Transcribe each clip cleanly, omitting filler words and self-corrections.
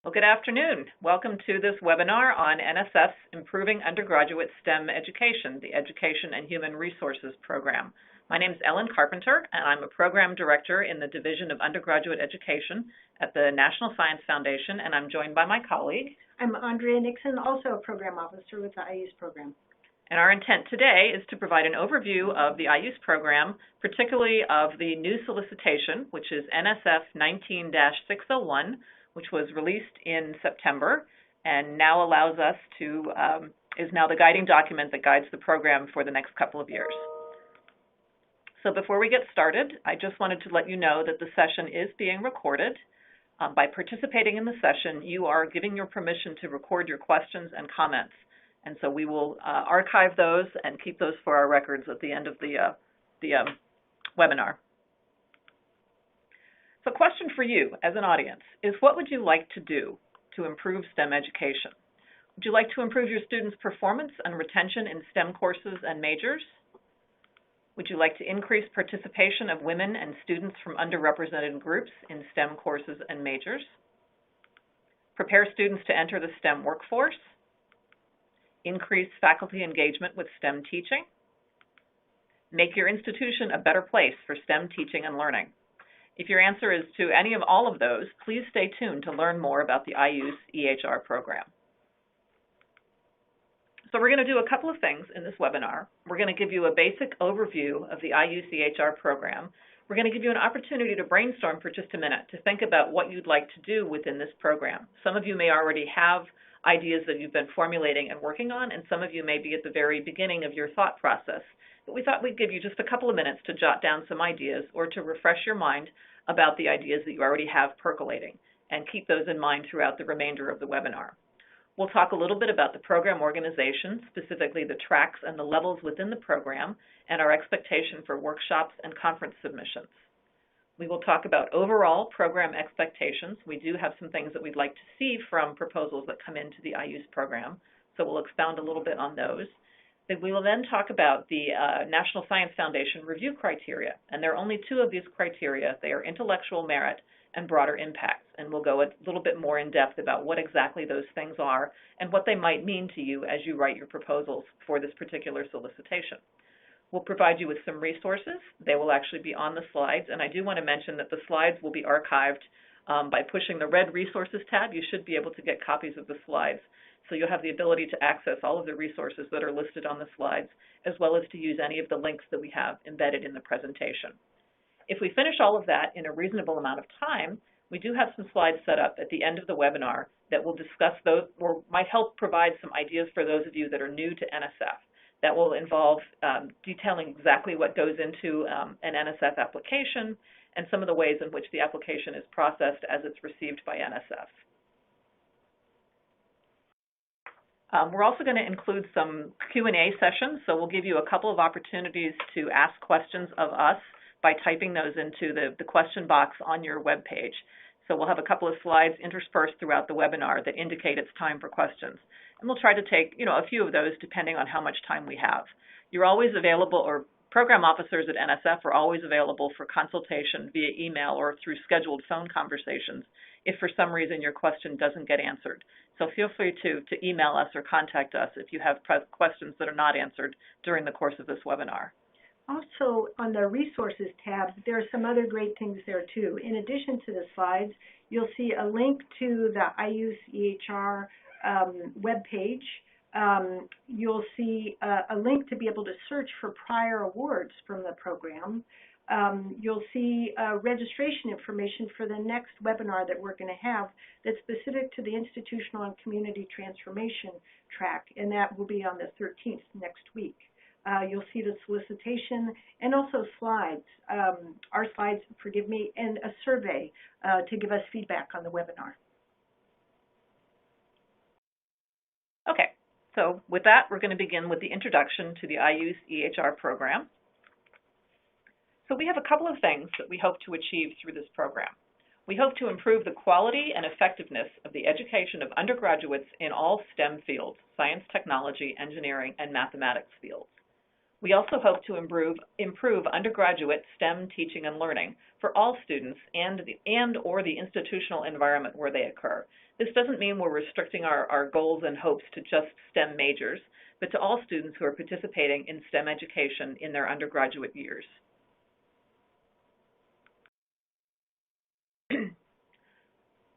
Well, good afternoon. Welcome to this webinar on NSF's Improving Undergraduate STEM Education, the Education and Human Resources Program. My name is Ellen Carpenter, and I'm a Program Director in the Division of Undergraduate Education at the National Science Foundation, and I'm joined by my colleague. I'm Andrea Nixon, also a Program Officer with the IUSE program. And our intent today is to provide an overview of the IUSE program, particularly of the new solicitation, which is NSF 19-601, which was released in September and now allows us to, is now the guiding document that guides the program for the next couple of years. So before we get started, I just wanted to let you know that the session is being recorded. By participating in the session, you are giving your permission to record your questions and comments. And so we will archive those and keep those for our records at the end of the webinar. So a question for you as an audience is, what would you like to do to improve STEM education? Would you like to improve your students' performance and retention in STEM courses and majors? Would you like to increase participation of women and students from underrepresented groups in STEM courses and majors? Prepare students to enter the STEM workforce? Increase faculty engagement with STEM teaching? Make your institution a better place for STEM teaching and learning? If your answer is to any of all of those, please stay tuned to learn more about the IUSE EHR program. So we're going to do a couple of things in this webinar. We're going to give you a basic overview of the IUSE EHR program. We're going to give you an opportunity to brainstorm for just a minute to think about what you'd like to do within this program. Some of you may already have ideas that you've been formulating and working on, and some of you may be at the very beginning of your thought process. But we thought we'd give you just a couple of minutes to jot down some ideas or to refresh your mind about the ideas that you already have percolating, and keep those in mind throughout the remainder of the webinar. We'll talk a little bit about the program organization, specifically the tracks and the levels within the program, and our expectation for workshops and conference submissions. We will talk about overall program expectations. We do have some things that we'd like to see from proposals that come into the IUSE program, so we'll expound a little bit on those. We will then talk about the National Science Foundation review criteria, and there are only two of these criteria. They are intellectual merit and broader impacts, and we'll go a little bit more in depth about what exactly those things are and what they might mean to you as you write your proposals for this particular solicitation. We'll provide you with some resources. They will actually be on the slides, and I do want to mention that the slides will be archived by pushing the red resources tab. You should be able to get copies of the slides. So you'll have the ability to access all of the resources that are listed on the slides, as well as to use any of the links that we have embedded in the presentation. If we finish all of that in a reasonable amount of time, we do have some slides set up at the end of the webinar that will discuss those, or might help provide some ideas for those of you that are new to NSF. That will involve detailing exactly what goes into an NSF application and some of the ways in which the application is processed as it's received by NSF. We're also going to include some Q&A sessions, so we'll give you a couple of opportunities to ask questions of us by typing those into the question box on your web page. So we'll have a couple of slides interspersed throughout the webinar that indicate it's time for questions. And we'll try to take, a few of those depending on how much time we have. You're always available, or program officers at NSF are always available for consultation via email or through scheduled phone conversations if for some reason your question doesn't get answered. So feel free to email us or contact us if you have questions that are not answered during the course of this webinar. Also, on the resources tab, there are some other great things there too. In addition to the slides, you'll see a link to the IUSE EHR web page. You'll see a link to be able to search for prior awards from the program. You'll see registration information for the next webinar that we're going to have that's specific to the institutional and community transformation track, and that will be on the 13th next week. You'll see the solicitation and also slides, our slides, forgive me, and a survey to give us feedback on the webinar. Okay, so with that, we're going to begin with the introduction to the IUSE EHR program. So we have a couple of things that we hope to achieve through this program. We hope to improve the quality and effectiveness of the education of undergraduates in all STEM fields, science, technology, engineering, and mathematics fields. We also hope to improve undergraduate STEM teaching and learning for all students and or the institutional environment where they occur. This doesn't mean we're restricting our goals and hopes to just STEM majors, but to all students who are participating in STEM education in their undergraduate years.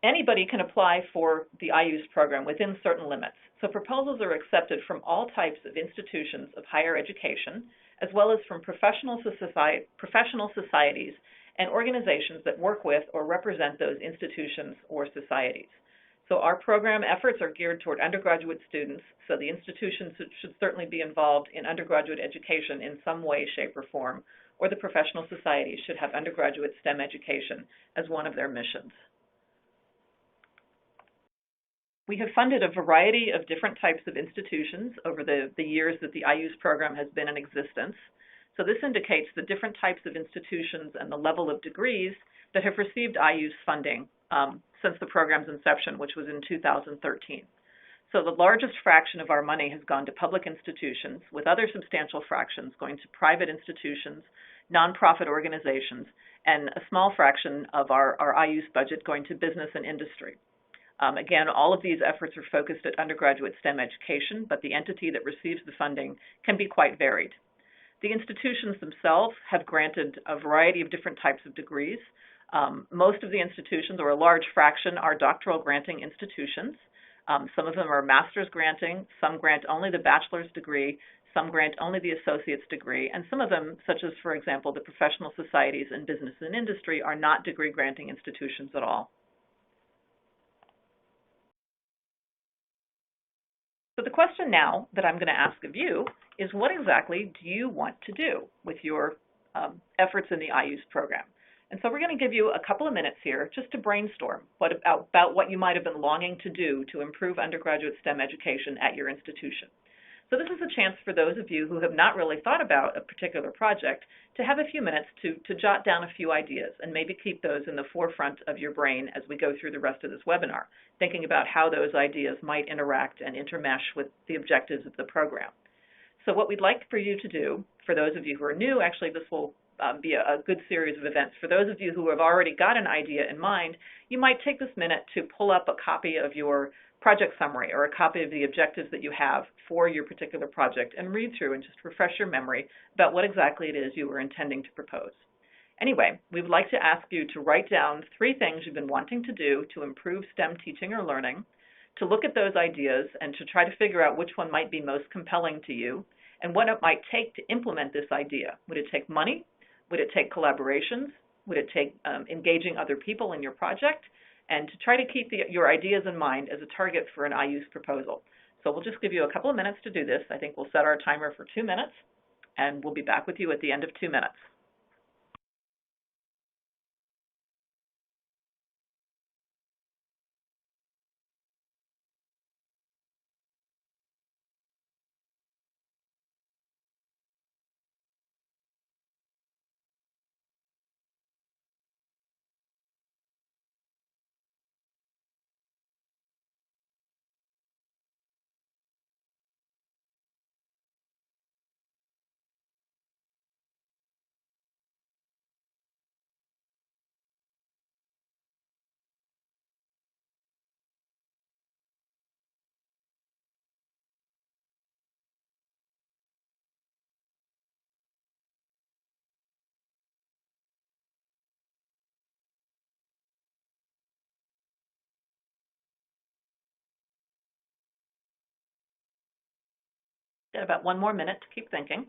Anybody can apply for the IUSE program within certain limits. So proposals are accepted from all types of institutions of higher education, as well as from professional societies and organizations that work with or represent those institutions or societies. So our program efforts are geared toward undergraduate students, so the institutions should certainly be involved in undergraduate education in some way, shape, or form, or the professional societies should have undergraduate STEM education as one of their missions. We have funded a variety of different types of institutions over the years that the IUSE program has been in existence. So this indicates the different types of institutions and the level of degrees that have received IUSE funding since the program's inception, which was in 2013. So the largest fraction of our money has gone to public institutions, with other substantial fractions going to private institutions, nonprofit organizations, and a small fraction of our IUSE budget going to business and industry. Again, all of these efforts are focused at undergraduate STEM education, but the entity that receives the funding can be quite varied. The institutions themselves have granted a variety of different types of degrees. Most of the institutions, or a large fraction, are doctoral granting institutions. Some of them are master's granting, some grant only the bachelor's degree, some grant only the associate's degree, and some of them, such as, for example, the professional societies and business and industry, are not degree granting institutions at all. So the question now that I'm going to ask of you is, what exactly do you want to do with your efforts in the IUSE program? And so we're going to give you a couple of minutes here just to brainstorm about what you might have been longing to do to improve undergraduate STEM education at your institution. So this is a chance for those of you who have not really thought about a particular project to have a few minutes to jot down a few ideas and maybe keep those in the forefront of your brain as we go through the rest of this webinar, thinking about how those ideas might interact and intermesh with the objectives of the program. So what we'd like for you to do, for those of you who are new, actually this will be a good series of events. For those of you who have already got an idea in mind, you might take this minute to pull up a copy of your project summary or a copy of the objectives that you have for your particular project and read through and just refresh your memory about what exactly it is you were intending to propose. Anyway, we would like to ask you to write down 3 things you've been wanting to do to improve STEM teaching or learning, to look at those ideas and to try to figure out which one might be most compelling to you and what it might take to implement this idea. Would it take money? Would it take collaborations? Would it take engaging other people in your project? And to try to keep your ideas in mind as a target for an IUSE proposal. So we'll just give you a couple of minutes to do this. I think we'll set our timer for 2 minutes, and we'll be back with you at the end of 2 minutes. Got about 1 more minute to keep thinking.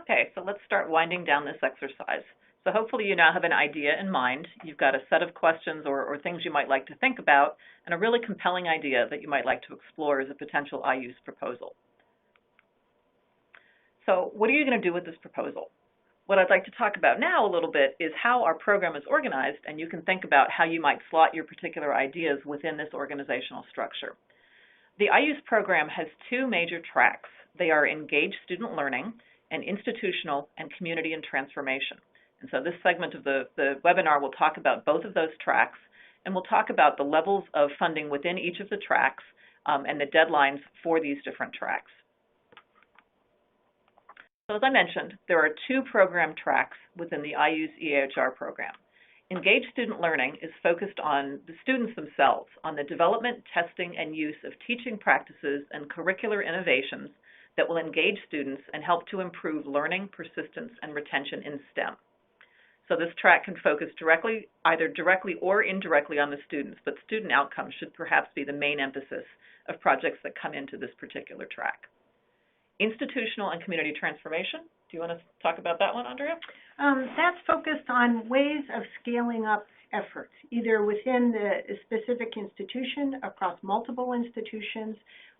Okay, so let's start winding down this exercise. So hopefully you now have an idea in mind. You've got a set of questions or things you might like to think about, and a really compelling idea that you might like to explore as a potential IUSE proposal. So what are you going to do with this proposal? What I'd like to talk about now a little bit is how our program is organized, and you can think about how you might slot your particular ideas within this organizational structure. The IUSE program has two major tracks. They are engaged student learning and institutional and community and transformation. And so this segment of the webinar will talk about both of those tracks, and we'll talk about the levels of funding within each of the tracks and the deadlines for these different tracks. So as I mentioned, there are two program tracks within the IUSE EHR program. Engaged student learning is focused on the students themselves, on the development, testing, and use of teaching practices and curricular innovations that will engage students and help to improve learning, persistence, and retention in STEM. So this track can focus either directly or indirectly on the students, but student outcomes should perhaps be the main emphasis of projects that come into this particular track. Institutional and community transformation. Do you want to talk about that one, Andrea? That's focused on ways of scaling up efforts, either within the specific institution, across multiple institutions,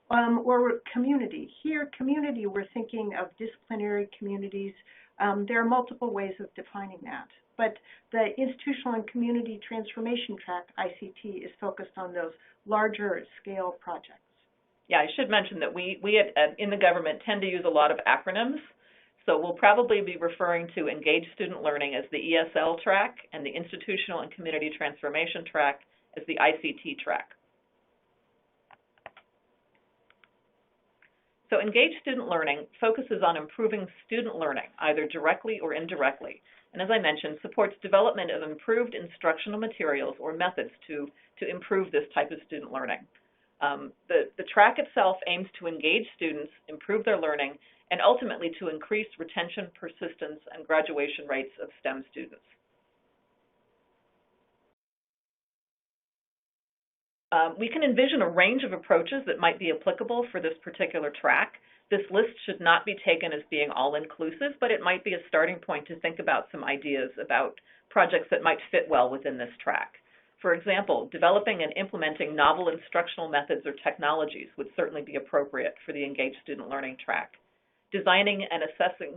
or community. Here, community, we're thinking of disciplinary communities. There are multiple ways of defining that. But the institutional and community transformation track, ICT, is focused on those larger scale projects. Yeah, I should mention that we in the government tend to use a lot of acronyms. So we'll probably be referring to engaged student learning as the ESL track and the institutional and community transformation track as the ICT track. So engaged student learning focuses on improving student learning, either directly or indirectly, and as I mentioned, supports development of improved instructional materials or methods to improve this type of student learning. The track itself aims to engage students, improve their learning, and ultimately to increase retention, persistence, and graduation rates of STEM students. We can envision a range of approaches that might be applicable for this particular track. This list should not be taken as being all-inclusive, but it might be a starting point to think about some ideas about projects that might fit well within this track. For example, developing and implementing novel instructional methods or technologies would certainly be appropriate for the engaged student learning track. Designing and assessing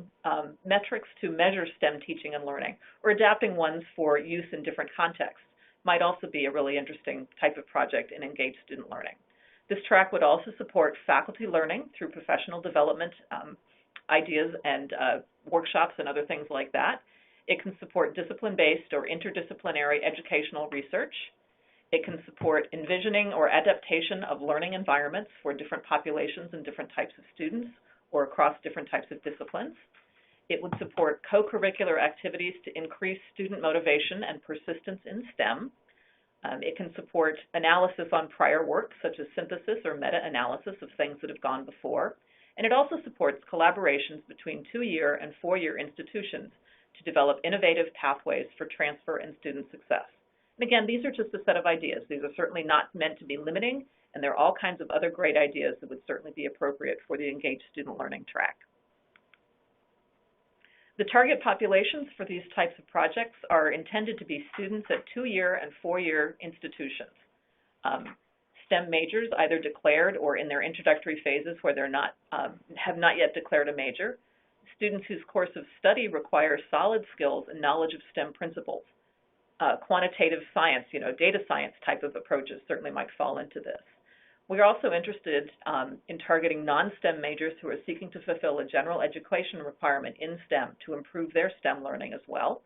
metrics to measure STEM teaching and learning, or adapting ones for use in different contexts, might also be a really interesting type of project in engaged student learning. This track would also support faculty learning through professional development ideas and workshops and other things like that. It can support discipline-based or interdisciplinary educational research. It can support envisioning or adaptation of learning environments for different populations and different types of students or across different types of disciplines. It would support co-curricular activities to increase student motivation and persistence in STEM. It can support analysis on prior work, such as synthesis or meta-analysis of things that have gone before. And it also supports collaborations between 2-year and 4-year institutions to develop innovative pathways for transfer and student success. And again, these are just a set of ideas. These are certainly not meant to be limiting, and there are all kinds of other great ideas that would certainly be appropriate for the engaged student learning track. The target populations for these types of projects are intended to be students at 2-year and 4-year institutions. STEM majors, either declared or in their introductory phases where they're not, have not yet declared a major. Students whose course of study requires solid skills and knowledge of STEM principles. Quantitative science, data science type of approaches certainly might fall into this. We're also interested in targeting non-STEM majors who are seeking to fulfill a general education requirement in STEM to improve their STEM learning as well.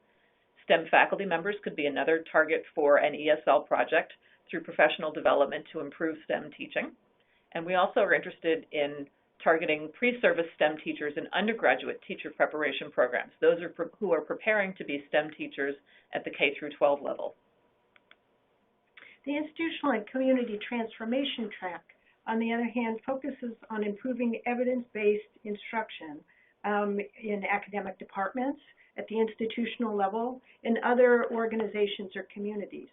STEM faculty members could be another target for an ESL project through professional development to improve STEM teaching. And we also are interested in targeting pre-service STEM teachers in undergraduate teacher preparation programs. Those who are preparing to be STEM teachers at the K-12 level. The institutional and community transformation track, on the other hand, focuses on improving evidence-based instruction in academic departments, at the institutional level, in other organizations or communities.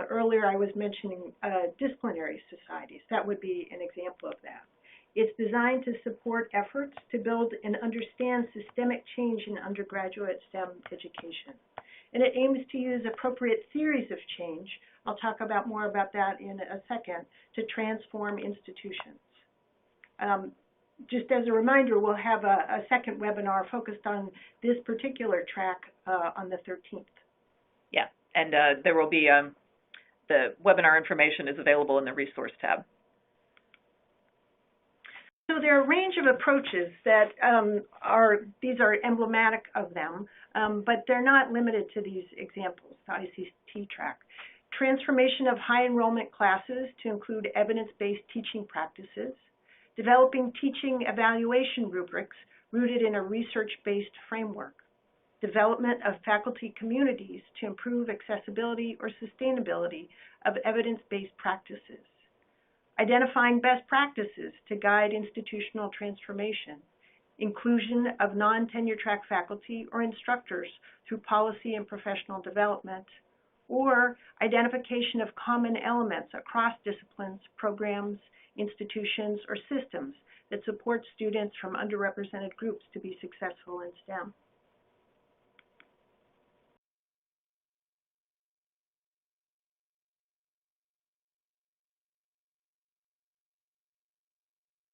Earlier I was mentioning disciplinary societies. That would be an example of that. It's designed to support efforts to build and understand systemic change in undergraduate STEM education. And it aims to use appropriate theories of change, I'll talk more about that in a second, to transform institutions. Just as a reminder, we'll have a second webinar focused on this particular track on the 13th. Yeah, and there will be, the webinar information is available in the resource tab. So there are a range of approaches that these are emblematic of them, but they're not limited to these examples, the ICT track. Transformation of high enrollment classes to include evidence-based teaching practices, developing teaching evaluation rubrics rooted in a research-based framework, development of faculty communities to improve accessibility or sustainability of evidence-based practices, identifying best practices to guide institutional transformation, inclusion of non-tenure track faculty or instructors through policy and professional development, or identification of common elements across disciplines, programs, institutions, or systems that support students from underrepresented groups to be successful in STEM.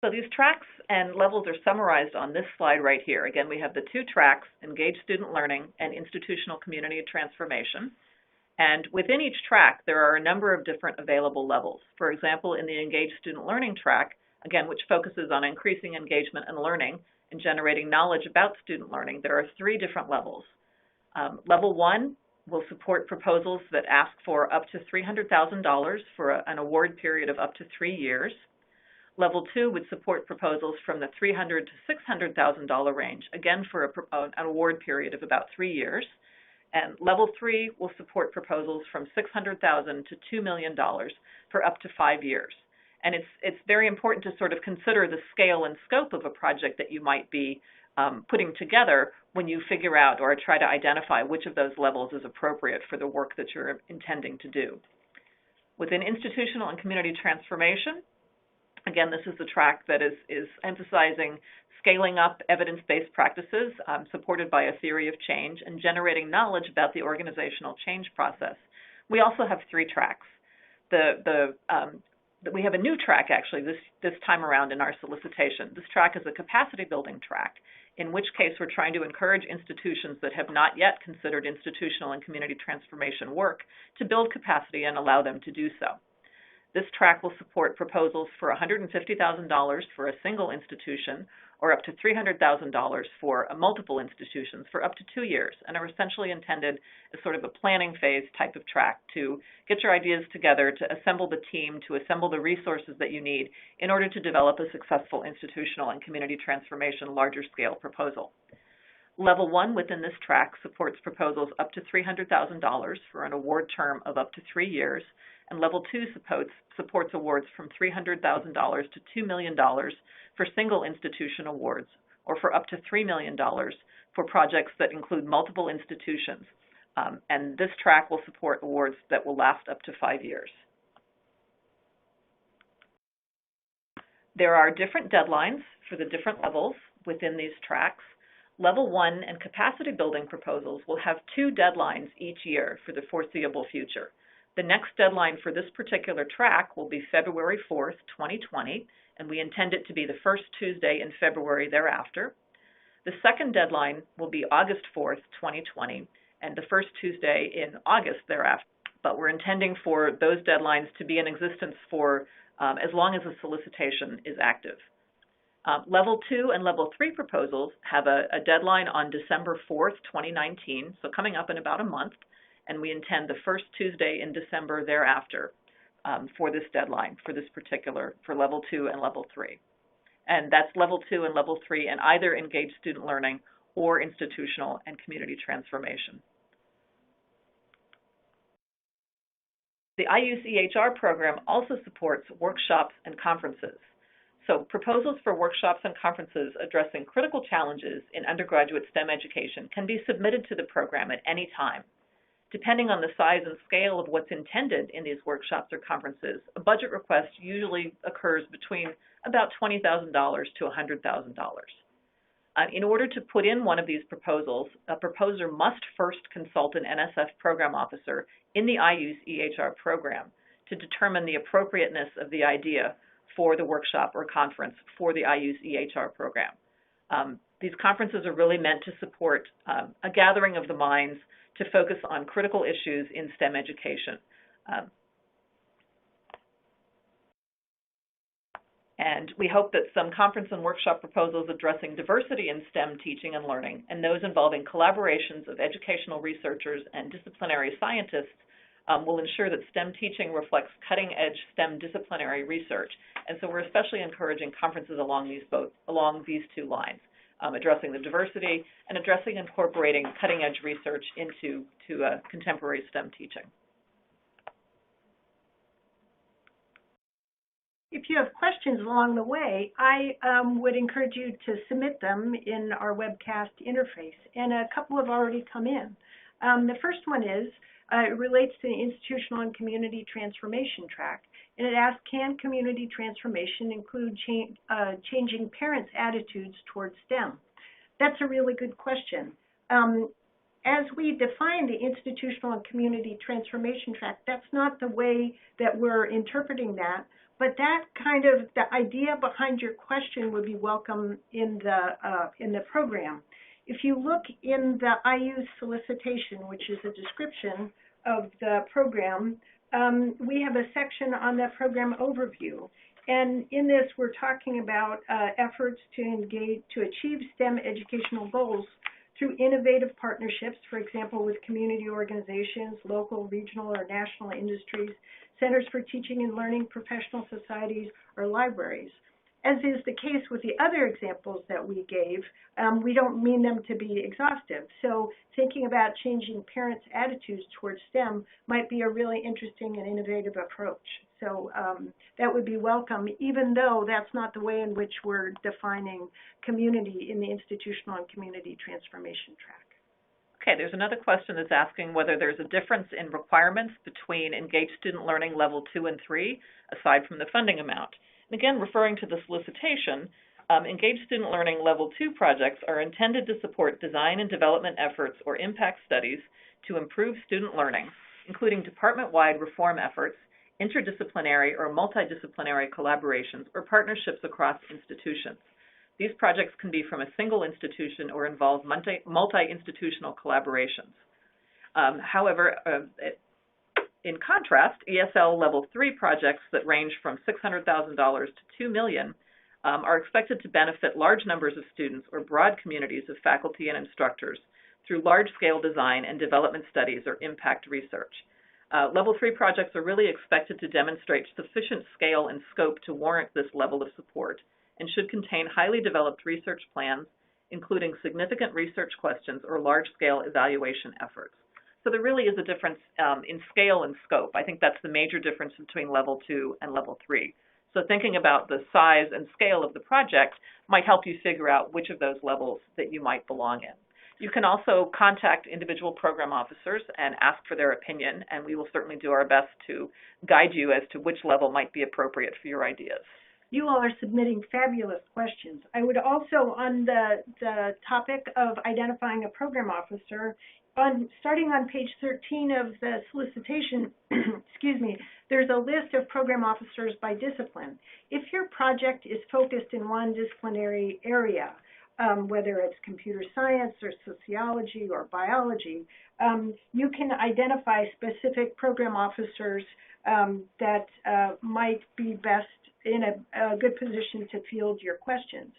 So these tracks and levels are summarized on this slide right here. Again, we have the two tracks, Engaged Student Learning and Institutional Community Transformation. And within each track, there are a number of different available levels. For example, in the Engaged Student Learning track, again, which focuses on increasing engagement and learning and generating knowledge about student learning, there are 3 different levels. Level 1 will support proposals that ask for up to $300,000 for an award period of up to 3 years. Level 2 would support proposals from the $300,000 to $600,000 range, again for an award period of about 3 years. And Level 3 will support proposals from $600,000 to $2 million for up to 5 years. And it's very important to sort of consider the scale and scope of a project that you might be putting together when you figure out or try to identify which of those levels is appropriate for the work that you're intending to do. Within institutional and community transformation, again, this is the track that is emphasizing scaling up evidence-based practices supported by a theory of change and generating knowledge about the organizational change process. We also have 3 tracks. We have a new track, actually, this time around in our solicitation. This track is a capacity building track, in which case we're trying to encourage institutions that have not yet considered institutional and community transformation work to build capacity and allow them to do so. This track will support proposals for $150,000 for a single institution or up to $300,000 for multiple institutions for up to 2 years, and are essentially intended as sort of a planning phase type of track to get your ideas together, to assemble the team, to assemble the resources that you need in order to develop a successful institutional and community transformation larger scale proposal. Level 1 within this track supports proposals up to $300,000 for an award term of up to 3 years, and Level 2 supports awards from $300,000 to $2 million for single institution awards, or for up to $3 million for projects that include multiple institutions. And this track will support awards that will last up to 5 years. There are different deadlines for the different levels within these tracks. Level 1 and capacity building proposals will have 2 deadlines each year for the foreseeable future. The next deadline for this particular track will be February 4th, 2020, and we intend it to be the first Tuesday in February thereafter. The second deadline will be August 4th, 2020, and the first Tuesday in August thereafter. But we're intending for those deadlines to be in existence for as long as the solicitation is active. Level 2 and Level 3 proposals have a deadline on December 4th, 2019, so coming up in about a month, and we intend the first Tuesday in December thereafter for this deadline, for Level 2 and Level 3. And that's Level 2 and Level 3 in either Engaged Student Learning or Institutional and Community Transformation. The IUSE HR program also supports workshops and conferences. So proposals for workshops and conferences addressing critical challenges in undergraduate STEM education can be submitted to the program at any time. Depending on the size and scale of what's intended in these workshops or conferences, a budget request usually occurs between about $20,000 to $100,000. In order to put in one of these proposals, a proposer must first consult an NSF program officer in the IUSE EHR program to determine the appropriateness of the idea for the workshop or conference for the IUSE EHR program. These conferences are really meant to support a gathering of the minds to focus on critical issues in STEM education. And we hope that some conference and workshop proposals addressing diversity in STEM teaching and learning, and those involving collaborations of educational researchers and disciplinary scientists, will ensure that STEM teaching reflects cutting-edge STEM disciplinary research. And so we're especially encouraging conferences along these two lines, addressing the diversity and addressing incorporating cutting-edge research into contemporary STEM teaching. If you have questions along the way, I would encourage you to submit them in our webcast interface, and a couple have already come in. The first one is, it relates to the institutional and community transformation track, and it asks, can community transformation include changing parents' attitudes towards STEM? That's a really good question. As we define the institutional and community transformation track, that's not the way that we're interpreting that, but that kind of, the idea behind your question would be welcome in the program. If you look in the IUSE solicitation, which is a description of the program, we have a section on the program overview. And in this, we're talking about efforts to achieve STEM educational goals through innovative partnerships, for example, with community organizations, local, regional, or national industries, centers for teaching and learning, professional societies, or libraries. As is the case with the other examples that we gave, we don't mean them to be exhaustive. So thinking about changing parents' attitudes towards STEM might be a really interesting and innovative approach. So that would be welcome, even though that's not the way in which we're defining community in the institutional and community transformation track. Okay, there's another question that's asking whether there's a difference in requirements between Engaged Student Learning Level 2 and 3, aside from the funding amount. And again, referring to the solicitation, Engaged Student Learning Level 2 projects are intended to support design and development efforts or impact studies to improve student learning, including department-wide reform efforts, interdisciplinary or multidisciplinary collaborations, or partnerships across institutions. These projects can be from a single institution or involve multi-institutional collaborations. However, in contrast, ESL Level 3 projects that range from $600,000 to $2 million are expected to benefit large numbers of students or broad communities of faculty and instructors through large-scale design and development studies or impact research. Level 3 projects are really expected to demonstrate sufficient scale and scope to warrant this level of support, and should contain highly developed research plans, including significant research questions or large-scale evaluation efforts. So there really is a difference in scale and scope. I think that's the major difference between Level 2 and Level 3. So thinking about the size and scale of the project might help you figure out which of those levels that you might belong in. You can also contact individual program officers and ask for their opinion, and we will certainly do our best to guide you as to which level might be appropriate for your ideas. You all are submitting fabulous questions. I would also, on the topic of identifying a program officer, starting on page 13 of the solicitation, excuse me, there's a list of program officers by discipline. If your project is focused in one disciplinary area, whether it's computer science or sociology or biology, you can identify specific program officers that might be best in a good position to field your questions.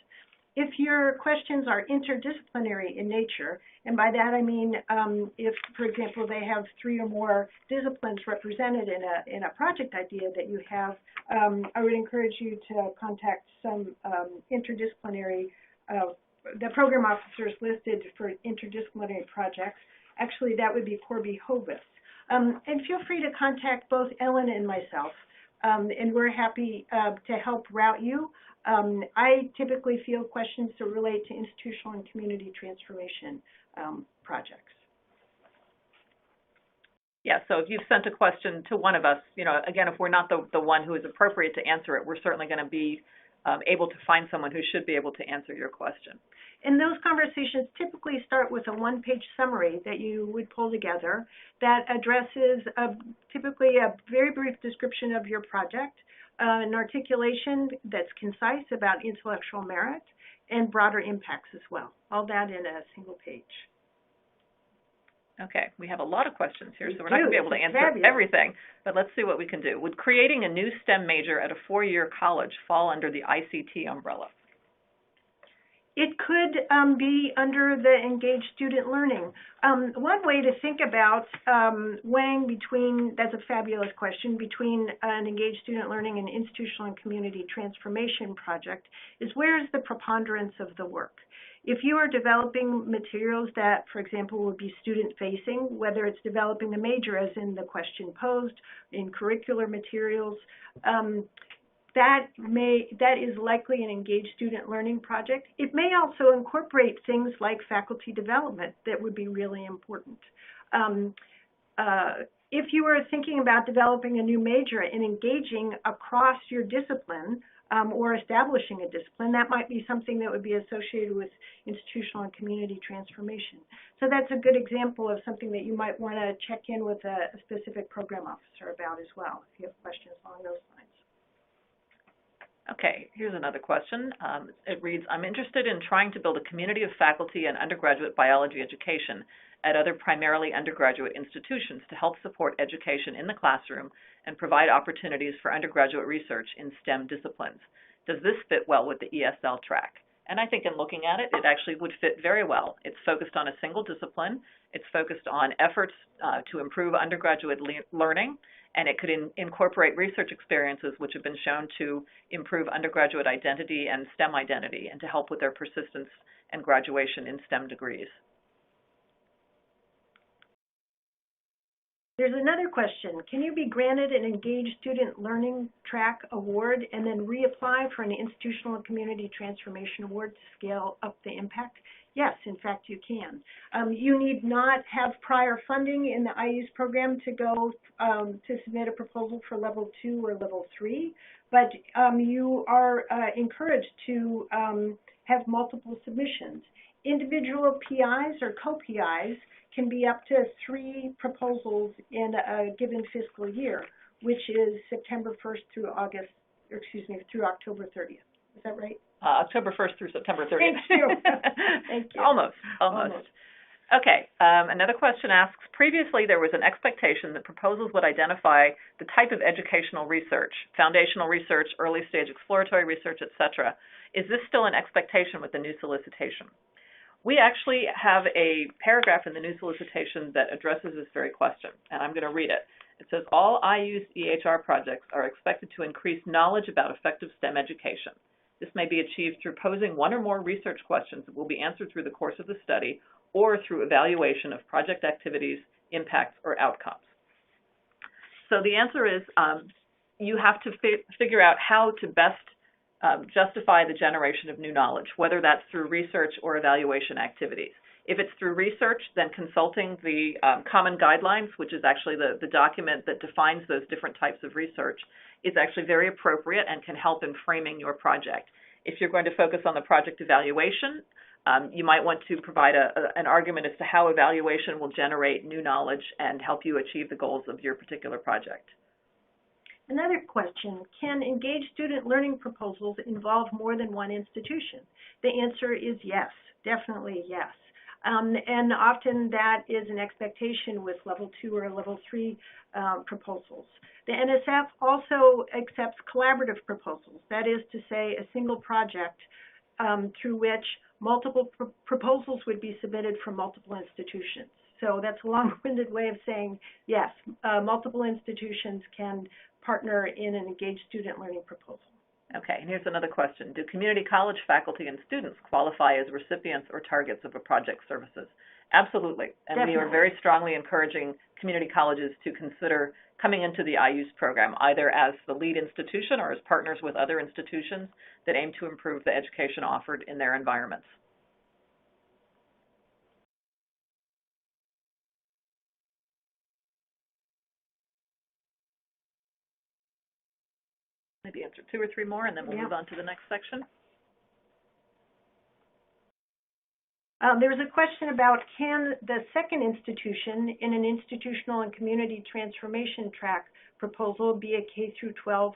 If your questions are interdisciplinary in nature, and by that I mean if, for example, they have 3 or more disciplines represented in a project idea that you have, I would encourage you to contact some interdisciplinary, the program officers listed for interdisciplinary projects. Actually, that would be Corby Hovis. And feel free to contact both Ellen and myself, and we're happy to help route you. I typically field questions that relate to institutional and community transformation projects. Yeah, so if you've sent a question to one of us, you know, again, if we're not the one who is appropriate to answer it, we're certainly going to be able to find someone who should be able to answer your question. And those conversations typically start with a one-page summary that you would pull together that addresses typically a very brief description of your project, an articulation that's concise about intellectual merit, and broader impacts as well. All that in a single page. Okay, we have a lot of questions here, so we're not going to be able to answer everything, but let's see what we can do. Would creating a new STEM major at a four-year college fall under the ICT umbrella? It could be under the engaged student learning. One way to think about weighing between, that's a fabulous question, between an engaged student learning and institutional and community transformation project is where is the preponderance of the work? If you are developing materials that, for example, would be student-facing, whether it's developing the major as in the question posed, in curricular materials, that is likely an engaged student learning project. It may also incorporate things like faculty development that would be really important. If you are thinking about developing a new major and engaging across your discipline or establishing a discipline, that might be something that would be associated with institutional and community transformation. So that's a good example of something that you might want to check in with a specific program officer about as well, if you have questions along those lines. Okay, here's another question. It reads, I'm interested in trying to build a community of faculty and undergraduate biology education at other primarily undergraduate institutions to help support education in the classroom and provide opportunities for undergraduate research in STEM disciplines. Does this fit well with the ESL track? And I think in looking at it, it actually would fit very well. It's focused on a single discipline. It's focused on efforts to improve undergraduate learning, and it could incorporate research experiences which have been shown to improve undergraduate identity and STEM identity and to help with their persistence and graduation in STEM degrees. There's another question. Can you be granted an Engaged Student Learning Track Award and then reapply for an Institutional and Community Transformation Award to scale up the impact? Yes, in fact, you can. You need not have prior funding in the IUSE program to go to submit a proposal for level 2 or level 3, but you are encouraged to have multiple submissions. Individual PIs or co-PIs can be up to 3 proposals in a given fiscal year, which is September 1st through through October 30th. Is that right? October 1st through September 30th. Thank you. Thank you. Almost. Okay, another question asks, previously there was an expectation that proposals would identify the type of educational research, foundational research, early stage exploratory research, etc. Is this still an expectation with the new solicitation? We actually have a paragraph in the new solicitation that addresses this very question, and I'm going to read it. It says, all IUSE EHR projects are expected to increase knowledge about effective STEM education. This may be achieved through posing one or more research questions that will be answered through the course of the study or through evaluation of project activities, impacts, or outcomes. So the answer is you have to figure out how to best justify the generation of new knowledge, whether that's through research or evaluation activities. If it's through research, then consulting the common guidelines, which is actually the document that defines those different types of research, is actually very appropriate and can help in framing your project. If you're going to focus on the project evaluation, you might want to provide an argument as to how evaluation will generate new knowledge and help you achieve the goals of your particular project. Another question, can engaged student learning proposals involve more than one institution? The answer is yes, definitely yes. And often that is an expectation with level 2 or level 3 proposals. The NSF also accepts collaborative proposals, that is to say a single project through which multiple proposals would be submitted from multiple institutions. So that's a long-winded way of saying yes, multiple institutions can partner in an engaged student learning proposal. Okay, and here's another question. Do community college faculty and students qualify as recipients or targets of a project services? Absolutely, and Definitely. We are very strongly encouraging community colleges to consider coming into the IUSE program, either as the lead institution or as partners with other institutions that aim to improve the education offered in their environments. maybe answer 2 or 3 more, and then we'll move on to the next section. There was a question about, can the second institution in an institutional and community transformation track proposal be a K through 12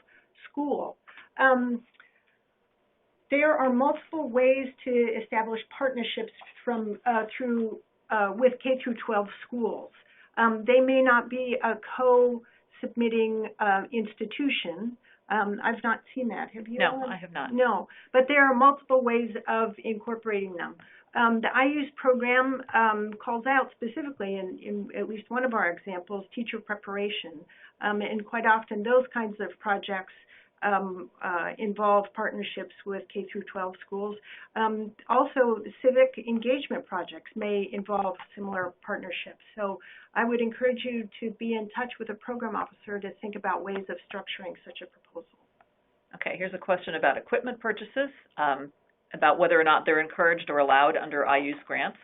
school? There are multiple ways to establish partnerships with K through 12 schools. They may not be a co-submitting institution. I've not seen that. Have you? No, I have not. No, but there are multiple ways of incorporating them. The IUSE program calls out specifically, in at least one of our examples, teacher preparation. And quite often those kinds of projects involve partnerships with K through 12 schools. Also, civic engagement projects may involve similar partnerships. So I would encourage you to be in touch with a program officer to think about ways of structuring such a proposal. Okay, here's a question about equipment purchases, about whether or not they're encouraged or allowed under IUSE grants.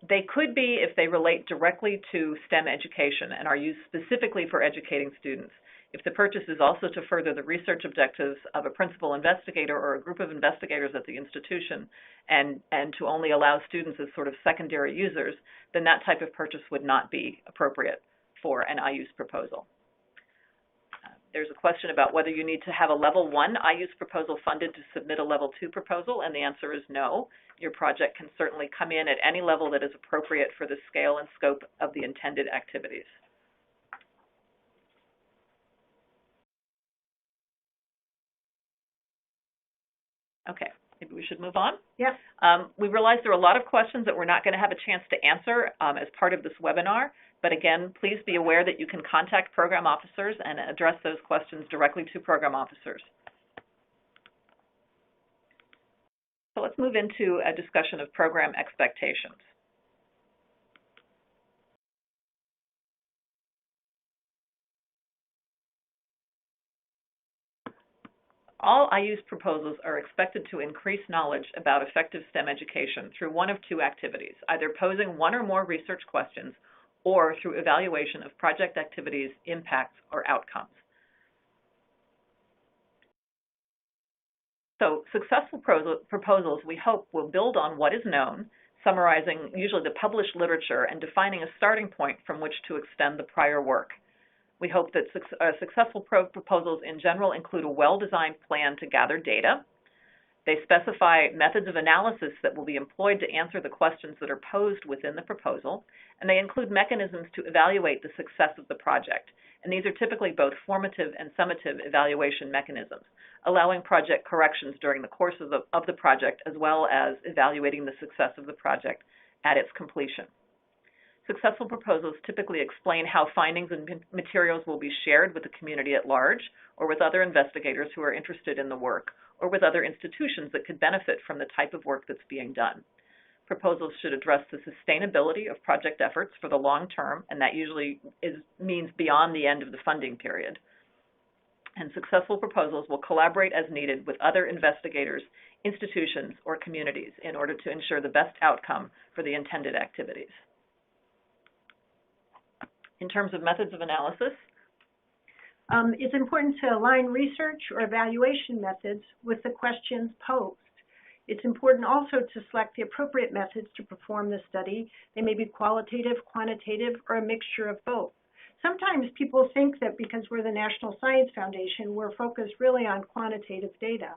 They could be if they relate directly to STEM education and are used specifically for educating students. If the purchase is also to further the research objectives of a principal investigator or a group of investigators at the institution and to only allow students as sort of secondary users, then that type of purchase would not be appropriate for an IUSE proposal. There's a question about whether you need to have a level 1 IUSE proposal funded to submit a level 2 proposal, and the answer is no. Your project can certainly come in at any level that is appropriate for the scale and scope of the intended activities. Okay, maybe we should move on. Yes. We realize there are a lot of questions that we're not going to have a chance to answer as part of this webinar, but again, please be aware that you can contact program officers and address those questions directly to program officers. So let's move into a discussion of program expectations. All IUSE proposals are expected to increase knowledge about effective STEM education through one of 2 activities, either posing one or more research questions or through evaluation of project activities, impacts, or outcomes. So successful proposals, we hope, will build on what is known, summarizing usually the published literature and defining a starting point from which to extend the prior work. We hope that successful proposals in general include a well-designed plan to gather data. They specify methods of analysis that will be employed to answer the questions that are posed within the proposal, and they include mechanisms to evaluate the success of the project. And these are typically both formative and summative evaluation mechanisms, allowing project corrections during the course of the project, as well as evaluating the success of the project at its completion. Successful proposals typically explain how findings and materials will be shared with the community at large, or with other investigators who are interested in the work, or with other institutions that could benefit from the type of work that's being done. Proposals should address the sustainability of project efforts for the long term, and that usually means beyond the end of the funding period. And successful proposals will collaborate as needed with other investigators, institutions, or communities in order to ensure the best outcome for the intended activities. In terms of methods of analysis, it's important to align research or evaluation methods with the questions posed. It's important also to select the appropriate methods to perform the study. They may be qualitative, quantitative, or a mixture of both. Sometimes people think that because we're the National Science Foundation, we're focused really on quantitative data.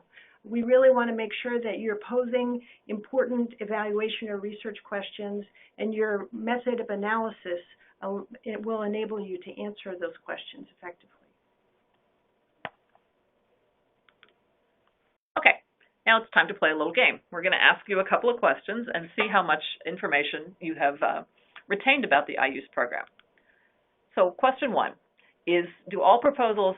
We really want to make sure that you're posing important evaluation or research questions, and your method of analysis it will enable you to answer those questions effectively. Okay, now it's time to play a little game. We're going to ask you a couple of questions and see how much information you have retained about the IUSE program. So question 1 is, do all proposals,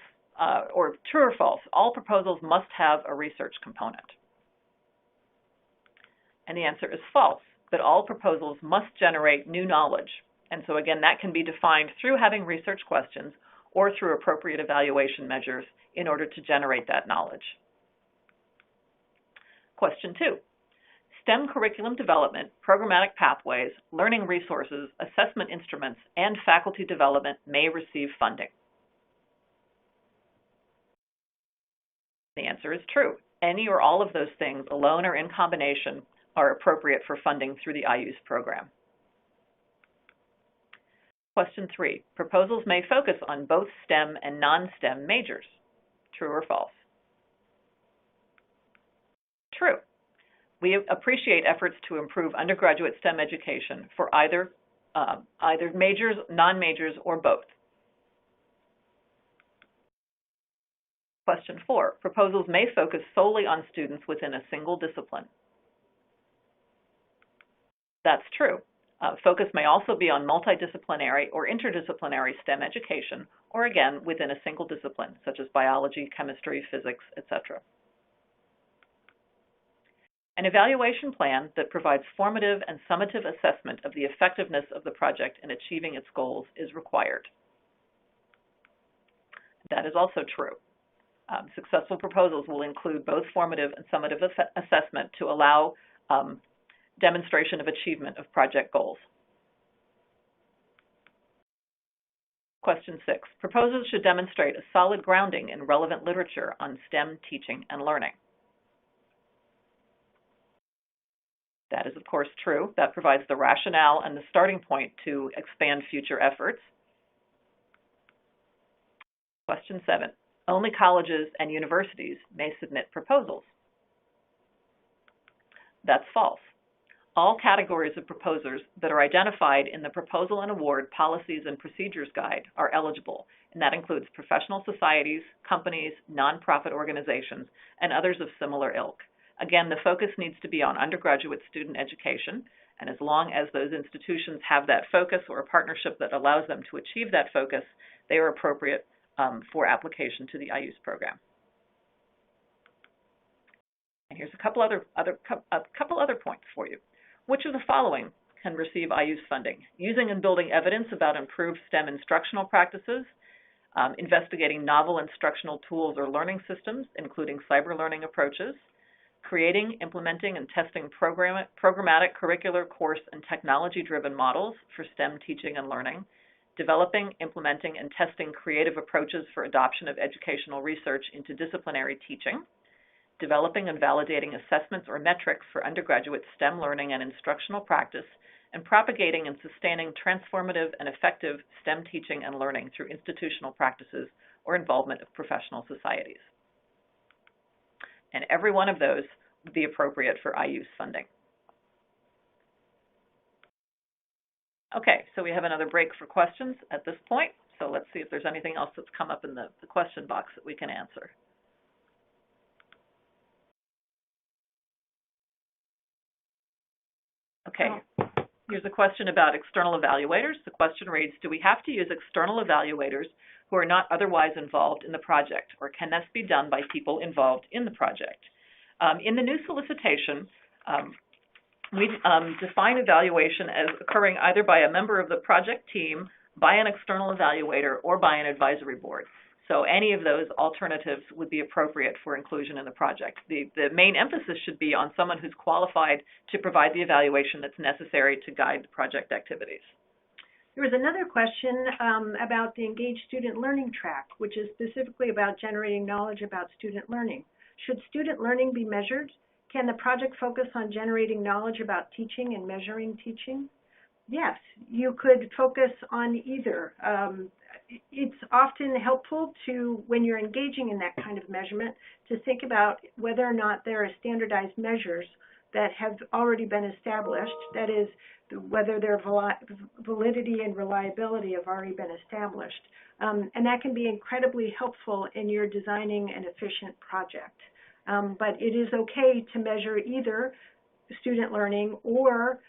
or true or false, all proposals must have a research component? And the answer is false, that all proposals must generate new knowledge. And so again, that can be defined through having research questions or through appropriate evaluation measures in order to generate that knowledge. Question 2, STEM curriculum development, programmatic pathways, learning resources, assessment instruments, and faculty development may receive funding. The answer is true. Any or all of those things, alone or in combination, are appropriate for funding through the IUSE program. Question 3, proposals may focus on both STEM and non-STEM majors. True or false? True. We appreciate efforts to improve undergraduate STEM education for either majors, non-majors, or both. Question 4, proposals may focus solely on students within a single discipline. That's true. Focus may also be on multidisciplinary or interdisciplinary STEM education, or again, within a single discipline, such as biology, chemistry, physics, etc. An evaluation plan that provides formative and summative assessment of the effectiveness of the project in achieving its goals is required. That is also true. Successful proposals will include both formative and summative assessment to allow demonstration of achievement of project goals. Question 6, proposals should demonstrate a solid grounding in relevant literature on STEM teaching and learning. That is, of course, true. That provides the rationale and the starting point to expand future efforts. Question 7, only colleges and universities may submit proposals. That's false. All categories of proposers that are identified in the Proposal and Award Policies and Procedures Guide are eligible, and that includes professional societies, companies, nonprofit organizations, and others of similar ilk. Again, the focus needs to be on undergraduate student education, and as long as those institutions have that focus or a partnership that allows them to achieve that focus, they are appropriate for application to the IUSE program. And here's a couple other points for you. Which of the following can receive IUSE funding? Using and building evidence about improved STEM instructional practices, investigating novel instructional tools or learning systems, including cyber learning approaches, creating, implementing, and testing programmatic curricular, course, and technology-driven models for STEM teaching and learning, developing, implementing, and testing creative approaches for adoption of educational research into disciplinary teaching, developing and validating assessments or metrics for undergraduate STEM learning and instructional practice, and propagating and sustaining transformative and effective STEM teaching and learning through institutional practices or involvement of professional societies. And every one of those would be appropriate for IUSE funding. Okay, so we have another break for questions at this point. So let's see if there's anything else that's come up in the question box that we can answer. Okay, here's a question about external evaluators. The question reads, do we have to use external evaluators who are not otherwise involved in the project, or can this be done by people involved in the project? In the new solicitation, we define evaluation as occurring either by a member of the project team, by an external evaluator, or by an advisory board. So any of those alternatives would be appropriate for inclusion in the project. The main emphasis should be on someone who's qualified to provide the evaluation that's necessary to guide the project activities. There was another question about the Engaged Student Learning track, which is specifically about generating knowledge about student learning. Should student learning be measured? Can the project focus on generating knowledge about teaching and measuring teaching? Yes, you could focus on either. It's often helpful to, when you're engaging in that kind of measurement, to think about whether or not there are standardized measures that have already been established, that is, whether their validity and reliability have already been established. And that can be incredibly helpful in your designing an efficient project. But it is okay to measure either student learning or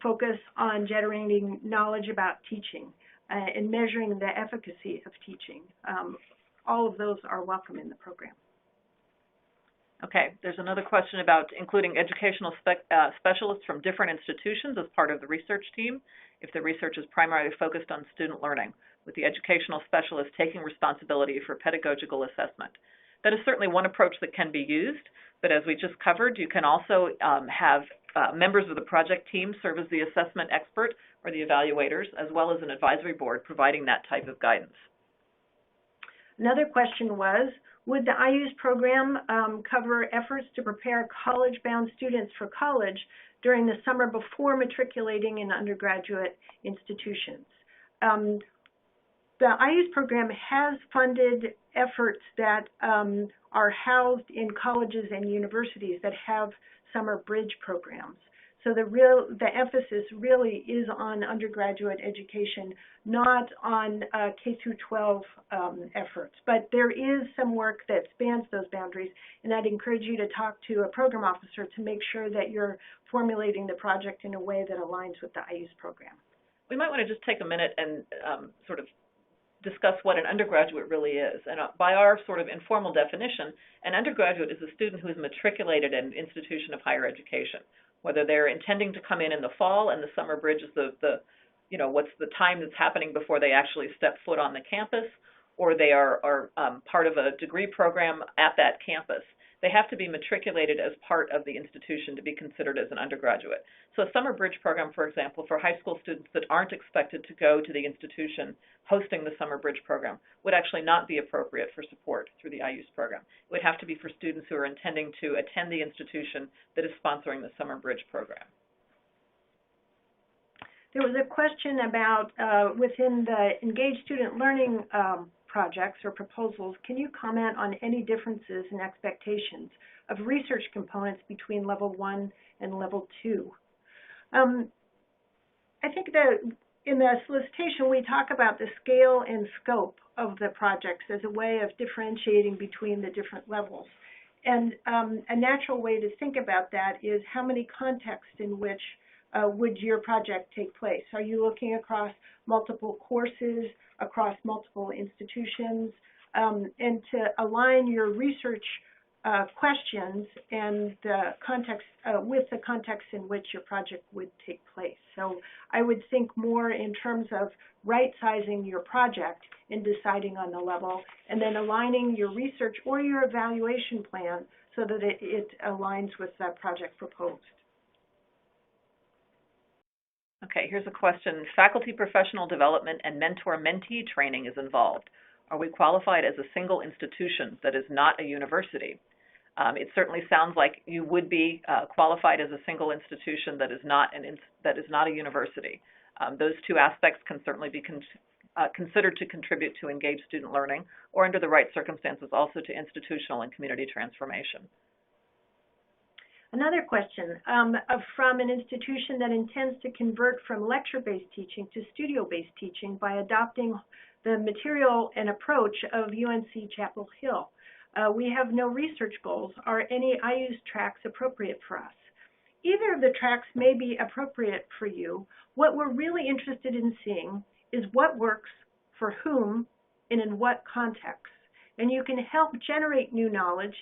focus on generating knowledge about teaching and measuring the efficacy of teaching. All of those are welcome in the program. Okay, there's another question about including educational specialists from different institutions as part of the research team, if the research is primarily focused on student learning, with the educational specialist taking responsibility for pedagogical assessment. That is certainly one approach that can be used, but as we just covered, you can also have members of the project team serve as the assessment expert or the evaluators, as well as an advisory board providing that type of guidance. Another question was, Would the IUSE program cover efforts to prepare college-bound students for college during the summer before matriculating in undergraduate institutions? The IUSE program has funded efforts that are housed in colleges and universities that have summer bridge programs. So the emphasis really is on undergraduate education, not on K through 12 efforts. But there is some work that spans those boundaries, and I'd encourage you to talk to a program officer to make sure that you're formulating the project in a way that aligns with the IUSE program. We might want to just take a minute and sort of discuss what an undergraduate really is. And by our sort of informal definition, an undergraduate is a student who is matriculated at an institution of higher education, whether they're intending to come in the fall and the summer bridge is what's the time that's happening before they actually step foot on the campus, or they are part of a degree program at that campus. They have to be matriculated as part of the institution to be considered as an undergraduate. So a summer bridge program, for example, for high school students that aren't expected to go to the institution hosting the summer bridge program would actually not be appropriate for support through the IUSE program. It would have to be for students who are intending to attend the institution that is sponsoring the summer bridge program. There was a question about within the engaged student learning projects or proposals, can you comment on any differences in expectations of research components between level 1 and level 2? I think that in the solicitation we talk about the scale and scope of the projects as a way of differentiating between the different levels. And a natural way to think about that is how many contexts in which would your project take place? Are you looking across multiple courses, across multiple institutions, and to align your research questions and the context with the context in which your project would take place. So I would think more in terms of right-sizing your project and deciding on the level, and then aligning your research or your evaluation plan so that it aligns with the project proposed. Okay, here's a question. Faculty professional development and mentor-mentee training is involved. Are we qualified as a single institution that is not a university? It certainly sounds like you would be qualified as a single institution that is not a university. Those two aspects can certainly be considered to contribute to engaged student learning, or under the right circumstances also to institutional and community transformation. Another question from an institution that intends to convert from lecture-based teaching to studio-based teaching by adopting the material and approach of UNC Chapel Hill. We have no research goals. Are any IUSE tracks appropriate for us? Either of the tracks may be appropriate for you. What we're really interested in seeing is what works for whom and in what context. And you can help generate new knowledge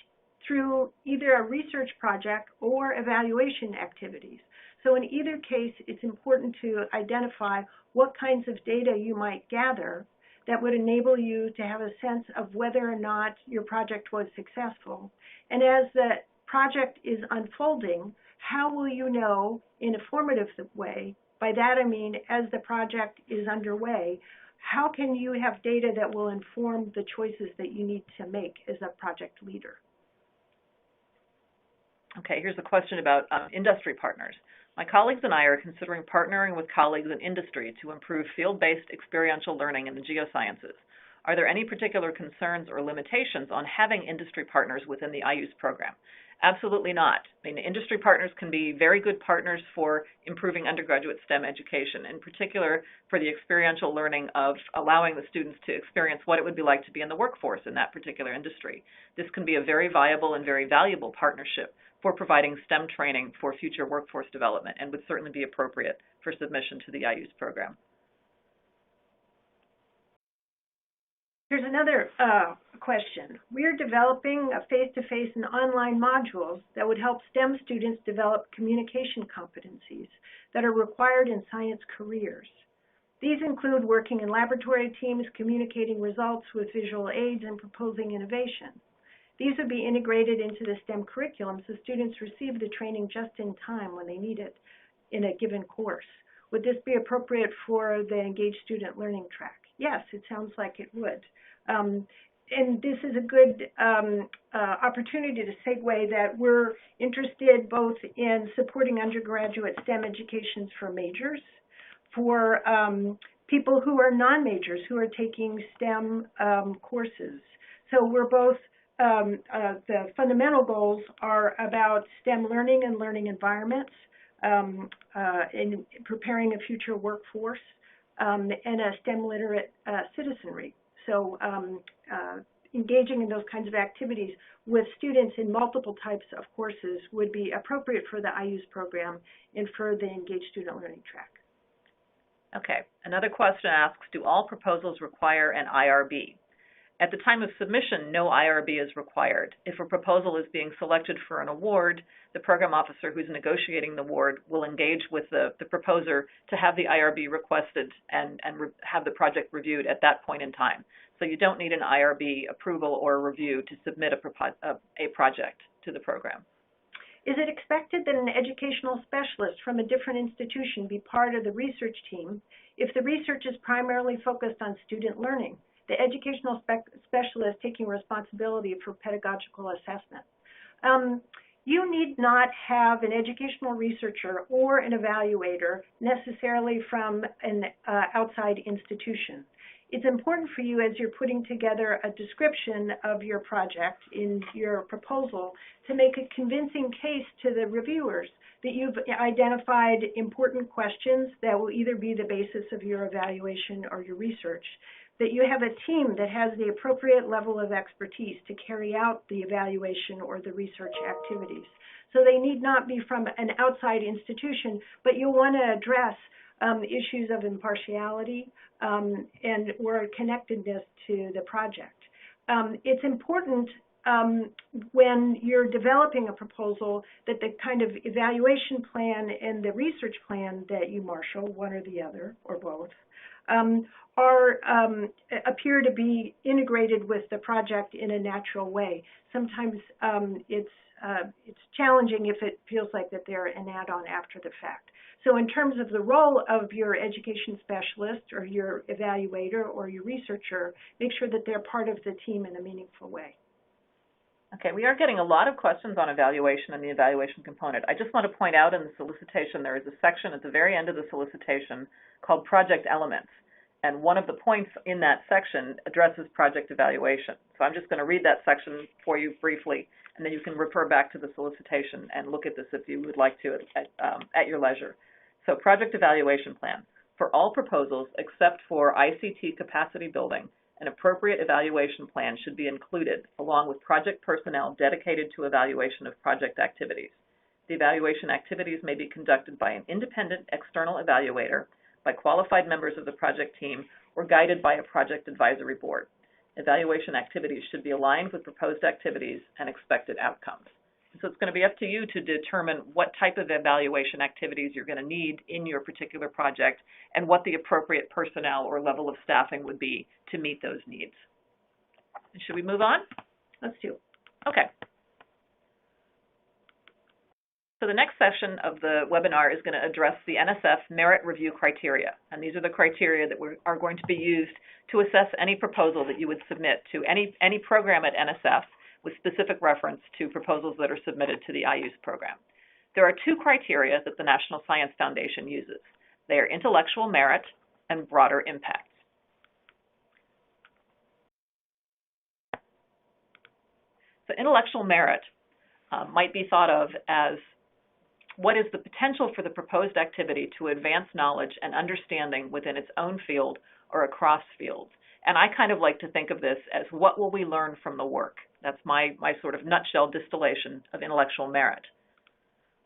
through either a research project or evaluation activities. So in either case, it's important to identify what kinds of data you might gather that would enable you to have a sense of whether or not your project was successful. And as the project is unfolding, how will you know in a formative way? By that I mean, as the project is underway, how can you have data that will inform the choices that you need to make as a project leader? Okay, here's a question about industry partners. My colleagues and I are considering partnering with colleagues in industry to improve field-based experiential learning in the geosciences. Are there any particular concerns or limitations on having industry partners within the IUSE program? Absolutely not. I mean, industry partners can be very good partners for improving undergraduate STEM education, in particular for the experiential learning of allowing the students to experience what it would be like to be in the workforce in that particular industry. This can be a very viable and very valuable partnership for providing STEM training for future workforce development, and would certainly be appropriate for submission to the IUSE program. Here's another question. We're developing face-to-face and online modules that would help STEM students develop communication competencies that are required in science careers. These include working in laboratory teams, communicating results with visual aids, and proposing innovation. These would be integrated into the STEM curriculum so students receive the training just in time when they need it in a given course. Would this be appropriate for the engaged student learning track? Yes, it sounds like it would. and this is a good opportunity to segue that we're interested both in supporting undergraduate STEM educations for majors, for people who are non-majors who are taking STEM courses. So we're both, the fundamental goals are about STEM learning and learning environments, in preparing a future workforce, and a STEM literate citizenry. So engaging in those kinds of activities with students in multiple types of courses would be appropriate for the IUSE program and for the Engaged Student Learning track. Okay, another question asks, do all proposals require an IRB? At the time of submission, no IRB is required. If a proposal is being selected for an award, the program officer who's negotiating the award will engage with the proposer to have the IRB requested and have the project reviewed at that point in time. So you don't need an IRB approval or review to submit a project to the program. Is it expected that an educational specialist from a different institution be part of the research team if the research is primarily focused on student learning? The educational specialist taking responsibility for pedagogical assessment. You need not have an educational researcher or an evaluator necessarily from an outside institution. It's important for you as you're putting together a description of your project in your proposal to make a convincing case to the reviewers that you've identified important questions that will either be the basis of your evaluation or your research, that you have a team that has the appropriate level of expertise to carry out the evaluation or the research activities. So they need not be from an outside institution, but you'll want to address issues of impartiality and or connectedness to the project. It's important when you're developing a proposal that the kind of evaluation plan and the research plan that you marshal, one or the other or both, appear to be integrated with the project in a natural way. Sometimes it's challenging if it feels like that they're an add-on after the fact. So in terms of the role of your education specialist or your evaluator or your researcher, make sure that they're part of the team in a meaningful way. Okay, we are getting a lot of questions on evaluation and the evaluation component. I just want to point out in the solicitation there is a section at the very end of the solicitation called Project Elements. And one of the points in that section addresses project evaluation. So I'm just going to read that section for you briefly, and then you can refer back to the solicitation and look at this if you would like to at your leisure. So project evaluation plan. For all proposals except for ICT capacity building, an appropriate evaluation plan should be included along with project personnel dedicated to evaluation of project activities. The evaluation activities may be conducted by an independent external evaluator, by qualified members of the project team, or guided by a project advisory board. Evaluation activities should be aligned with proposed activities and expected outcomes. So it's going to be up to you to determine what type of evaluation activities you're going to need in your particular project and what the appropriate personnel or level of staffing would be to meet those needs. Should we move on? Let's do. Okay. So the next session of the webinar is going to address the NSF merit review criteria. And these are the criteria that are going to be used to assess any proposal that you would submit to any program at NSF with specific reference to proposals that are submitted to the IUSE program. There are two criteria that the National Science Foundation uses. They are intellectual merit and broader impact. So intellectual merit might be thought of as what is the potential for the proposed activity to advance knowledge and understanding within its own field or across fields. And I kind of like to think of this as what will we learn from the work? That's my sort of nutshell distillation of intellectual merit.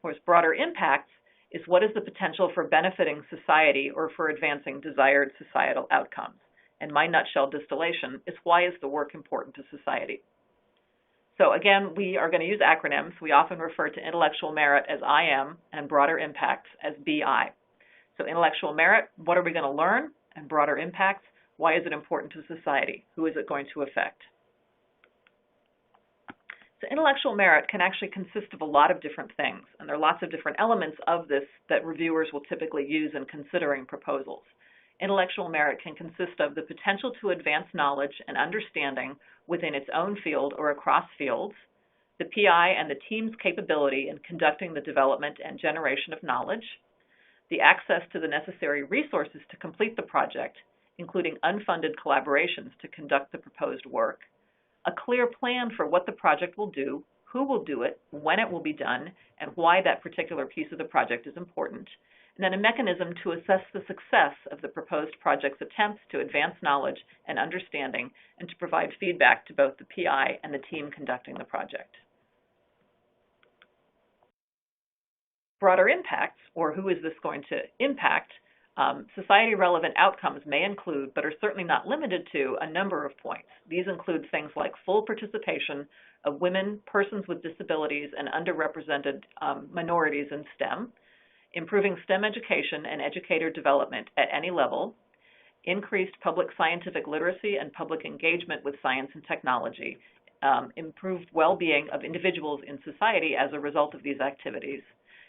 Whereas broader impacts is what is the potential for benefiting society or for advancing desired societal outcomes. And my nutshell distillation is why is the work important to society? So again, we are going to use acronyms. We often refer to intellectual merit as IM and broader impacts as BI. So intellectual merit, what are we going to learn? And broader impacts, why is it important to society? Who is it going to affect? So intellectual merit can actually consist of a lot of different things, and there are lots of different elements of this that reviewers will typically use in considering proposals. Intellectual merit can consist of the potential to advance knowledge and understanding within its own field or across fields, the PI and the team's capability in conducting the development and generation of knowledge, the access to the necessary resources to complete the project, including unfunded collaborations to conduct the proposed work, a clear plan for what the project will do, who will do it, when it will be done, and why that particular piece of the project is important, and then a mechanism to assess the success of the proposed project's attempts to advance knowledge and understanding and to provide feedback to both the PI and the team conducting the project. Broader impacts, or who is this going to impact, society-relevant outcomes may include, but are certainly not limited to, a number of points. These include things like full participation of women, persons with disabilities, and underrepresented minorities in STEM, improving STEM education and educator development at any level, increased public scientific literacy and public engagement with science and technology, improved well-being of individuals in society as a result of these activities,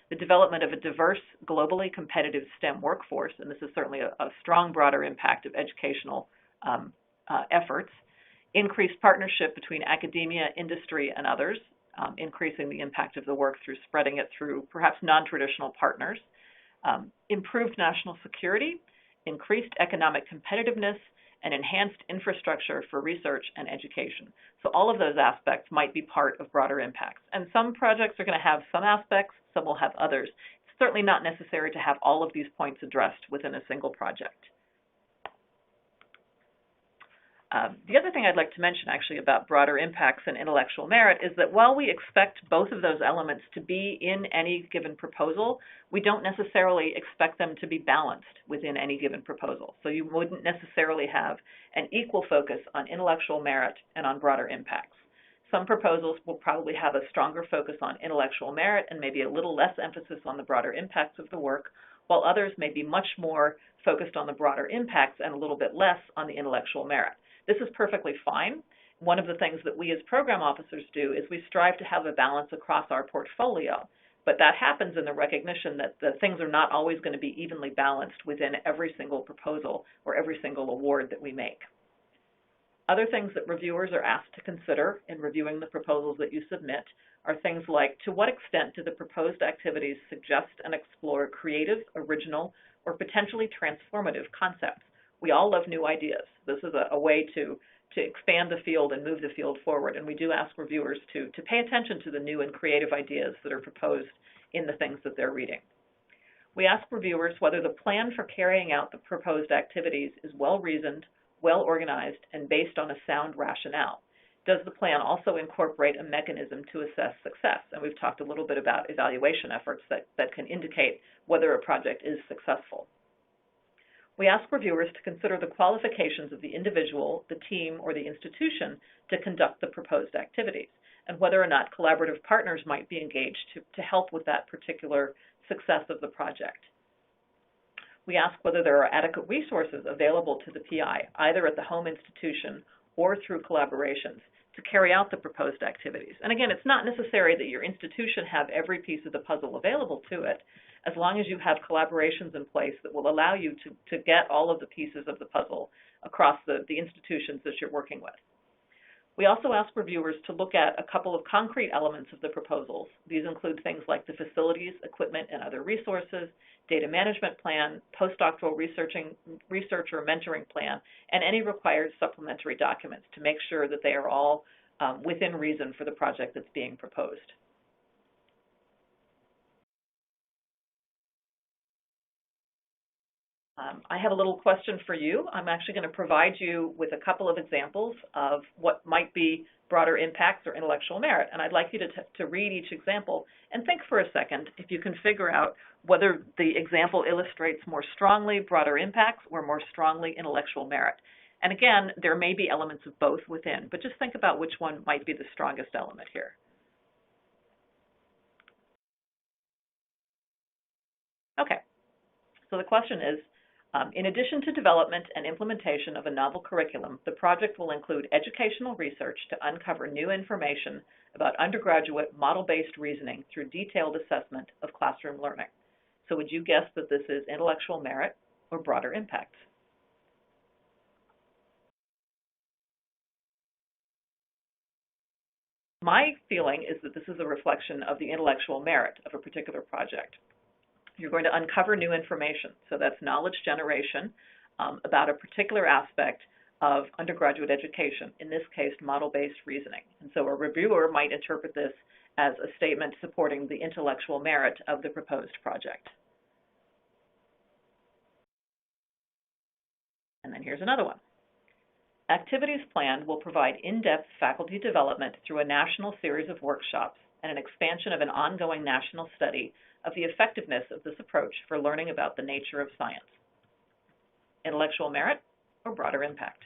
the development of a diverse, globally competitive STEM workforce, and this is certainly a strong, broader impact of educational efforts, increased partnership between academia, industry, and others, increasing the impact of the work through spreading it through perhaps non-traditional partners, improved national security, increased economic competitiveness, and enhanced infrastructure for research and education. So all of those aspects might be part of broader impacts. And some projects are going to have some aspects, some will have others. It's certainly not necessary to have all of these points addressed within a single project. The other thing I'd like to mention actually about broader impacts and intellectual merit is that while we expect both of those elements to be in any given proposal, we don't necessarily expect them to be balanced within any given proposal. So you wouldn't necessarily have an equal focus on intellectual merit and on broader impacts. Some proposals will probably have a stronger focus on intellectual merit and maybe a little less emphasis on the broader impacts of the work, while others may be much more focused on the broader impacts and a little bit less on the intellectual merit. This is perfectly fine. One of the things that we as program officers do is we strive to have a balance across our portfolio, but that happens in the recognition that the things are not always going to be evenly balanced within every single proposal or every single award that we make. Other things that reviewers are asked to consider in reviewing the proposals that you submit are things like, to what extent do the proposed activities suggest and explore creative, original, or potentially transformative concepts? We all love new ideas. This is a way to expand the field and move the field forward, and we do ask reviewers to pay attention to the new and creative ideas that are proposed in the things that they're reading. We ask reviewers whether the plan for carrying out the proposed activities is well-reasoned, well-organized, and based on a sound rationale. Does the plan also incorporate a mechanism to assess success? And we've talked a little bit about evaluation efforts that can indicate whether a project is successful. We ask reviewers to consider the qualifications of the individual, the team, or the institution to conduct the proposed activities, and whether or not collaborative partners might be engaged to help with that particular success of the project. We ask whether there are adequate resources available to the PI, either at the home institution or through collaborations, to carry out the proposed activities. And again, it's not necessary that your institution have every piece of the puzzle available to it, as long as you have collaborations in place that will allow you to get all of the pieces of the puzzle across the institutions that you're working with. We also ask reviewers to look at a couple of concrete elements of the proposals. These include things like the facilities, equipment, and other resources, data management plan, postdoctoral research or mentoring plan, and any required supplementary documents to make sure that they are all within reason for the project that's being proposed. I have a little question for you. I'm actually going to provide you with a couple of examples of what might be broader impacts or intellectual merit, and I'd like you to read each example and think for a second if you can figure out whether the example illustrates more strongly broader impacts or more strongly intellectual merit. And again, there may be elements of both within, but just think about which one might be the strongest element here. Okay, so the question is, in addition to development and implementation of a novel curriculum, the project will include educational research to uncover new information about undergraduate model-based reasoning through detailed assessment of classroom learning. So would you guess that this is intellectual merit or broader impacts? My feeling is that this is a reflection of the intellectual merit of a particular project. You're going to uncover new information, so that's knowledge generation about a particular aspect of undergraduate education, in this case, model-based reasoning. And so a reviewer might interpret this as a statement supporting the intellectual merit of the proposed project. And then here's another one. Activities planned will provide in-depth faculty development through a national series of workshops and an expansion of an ongoing national study of the effectiveness of this approach for learning about the nature of science. Intellectual merit or broader impact?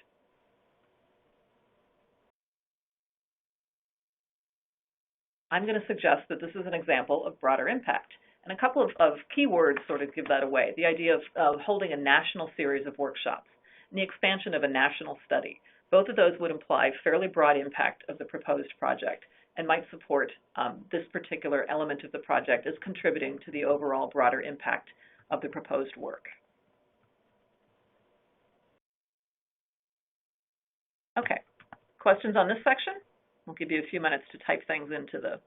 I'm going to suggest that this is an example of broader impact. And a couple of key words sort of give that away. The idea of holding a national series of workshops and the expansion of a national study. Both of those would imply fairly broad impact of the proposed project and might support this particular element of the project as contributing to the overall broader impact of the proposed work. Okay, questions on this section? We'll give you a few minutes to type things into the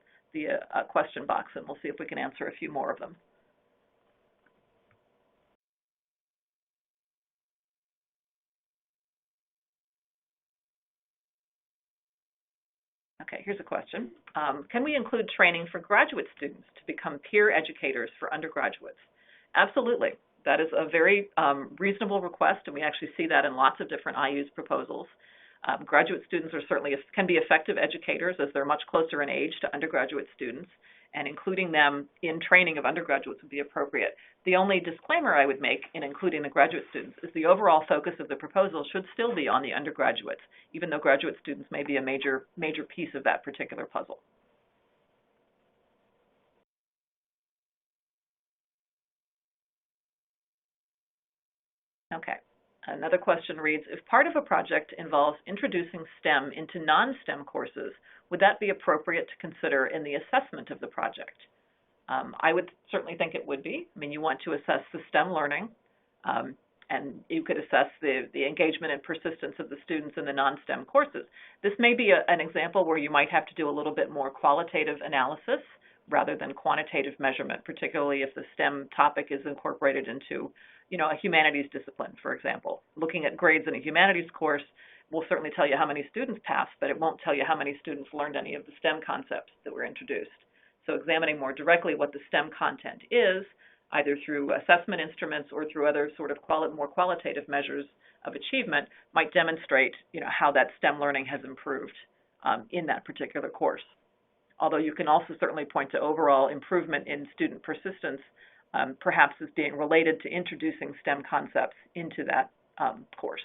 question box, and we'll see if we can answer a few more of them. Okay, here's a question. Can we include training for graduate students to become peer educators for undergraduates? Absolutely. That is a very reasonable request, and we actually see that in lots of different IUSE proposals. Graduate students can be effective educators as they're much closer in age to undergraduate students, and including them in training of undergraduates would be appropriate. The only disclaimer I would make in including the graduate students is the overall focus of the proposal should still be on the undergraduates, even though graduate students may be a major piece of that particular puzzle. Okay. Another question reads, if part of a project involves introducing STEM into non-STEM courses, would that be appropriate to consider in the assessment of the project? I would certainly think it would be. I mean, you want to assess the STEM learning, and you could assess the engagement and persistence of the students in the non-STEM courses. This may be an example where you might have to do a little bit more qualitative analysis rather than quantitative measurement, particularly if the STEM topic is incorporated into a humanities discipline, for example. Looking at grades in a humanities course will certainly tell you how many students passed, but it won't tell you how many students learned any of the STEM concepts that were introduced. So examining more directly what the STEM content is, either through assessment instruments or through other sort of more qualitative measures of achievement, might demonstrate how that STEM learning has improved in that particular course. Although you can also certainly point to overall improvement in student persistence, perhaps as being related to introducing STEM concepts into that course.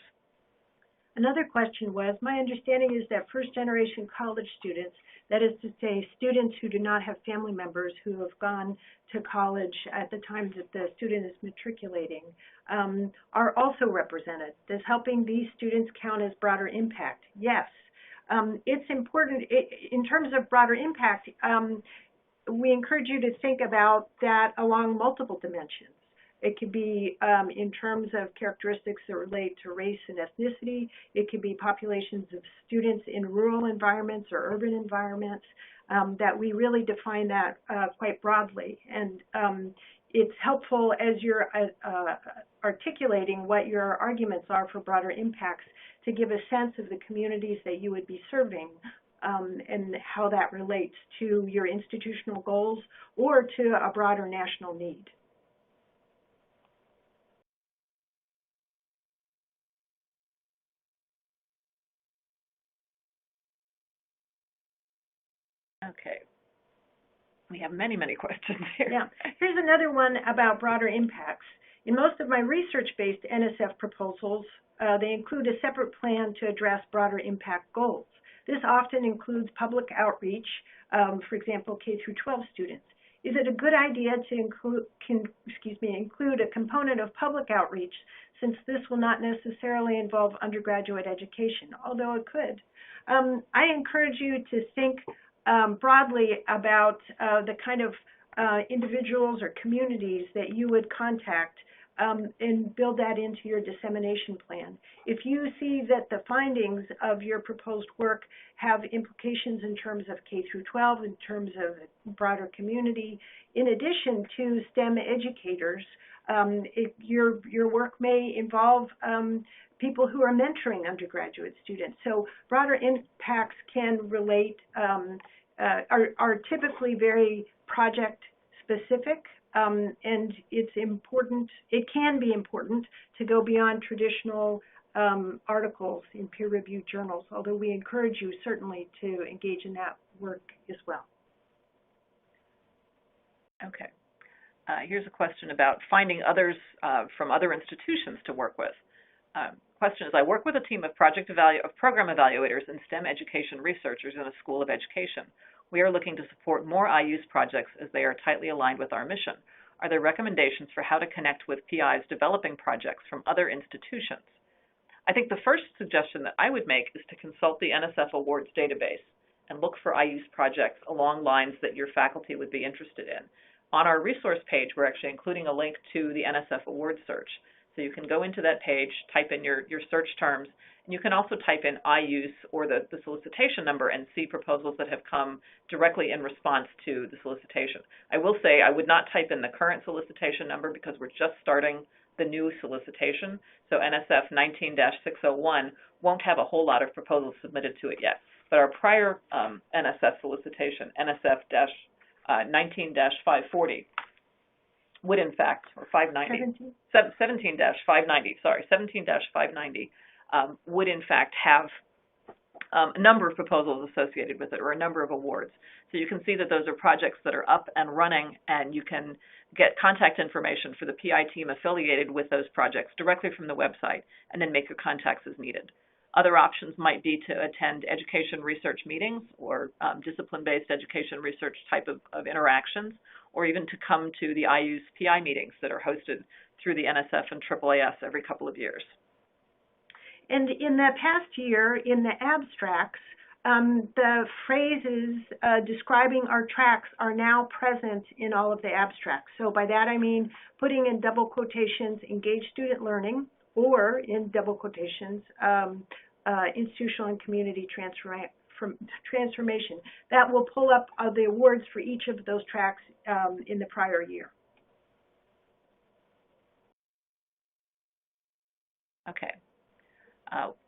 Another question was, my understanding is that first-generation college students, that is to say students who do not have family members who have gone to college at the time that the student is matriculating, are also represented. Does helping these students count as broader impact? Yes. It's important, in terms of broader impact, we encourage you to think about that along multiple dimensions. It could be in terms of characteristics that relate to race and ethnicity. It could be populations of students in rural environments or urban environments, that we really define that quite broadly. And it's helpful as you're articulating what your arguments are for broader impacts to give a sense of the communities that you would be serving and how that relates to your institutional goals or to a broader national need. Okay. We have many, many questions here. Yeah. Here's another one about broader impacts. In most of my research-based NSF proposals, they include a separate plan to address broader impact goals. This often includes public outreach, for example, K through 12 students. Is it a good idea to include a component of public outreach, since this will not necessarily involve undergraduate education, although it could? I encourage you to think broadly about the kind of individuals or communities that you would contact and build that into your dissemination plan. If you see that the findings of your proposed work have implications in terms of K through 12, in terms of broader community, in addition to STEM educators, your work may involve people who are mentoring undergraduate students. So broader impacts can relate, are typically very project specific, and it's important, it can be important to go beyond traditional articles in peer-reviewed journals, although we encourage you certainly to engage in that work as well. Okay. Here's a question about finding others from other institutions to work with. Question is, I work with a team of program evaluators and STEM education researchers in a school of education. We are looking to support more IUSE projects as they are tightly aligned with our mission. Are there recommendations for how to connect with PIs developing projects from other institutions? I think the first suggestion that I would make is to consult the NSF awards database and look for IUSE projects along lines that your faculty would be interested in. On our resource page, we're actually including a link to the NSF awards search. So you can go into that page, type in your search terms, and you can also type in IUSE or the solicitation number and see proposals that have come directly in response to the solicitation. I will say I would not type in the current solicitation number because we're just starting the new solicitation. So NSF 19-601 won't have a whole lot of proposals submitted to it yet. But our prior NSF solicitation, NSF 19-540, would in fact, or 590, 17-590, sorry, 17-590, would in fact have a number of proposals associated with it, or a number of awards. So you can see that those are projects that are up and running, and you can get contact information for the PI team affiliated with those projects directly from the website, and then make your contacts as needed. Other options might be to attend education research meetings or discipline-based education research type of interactions, or even to come to the IUSE PI meetings that are hosted through the NSF and AAAS every couple of years. And in the past year, in the abstracts, the phrases describing our tracks are now present in all of the abstracts. So by that I mean putting in double quotations, engaged student learning, or in double quotations, institutional and community transformation. That will pull up the awards for each of those tracks in the prior year. Okay.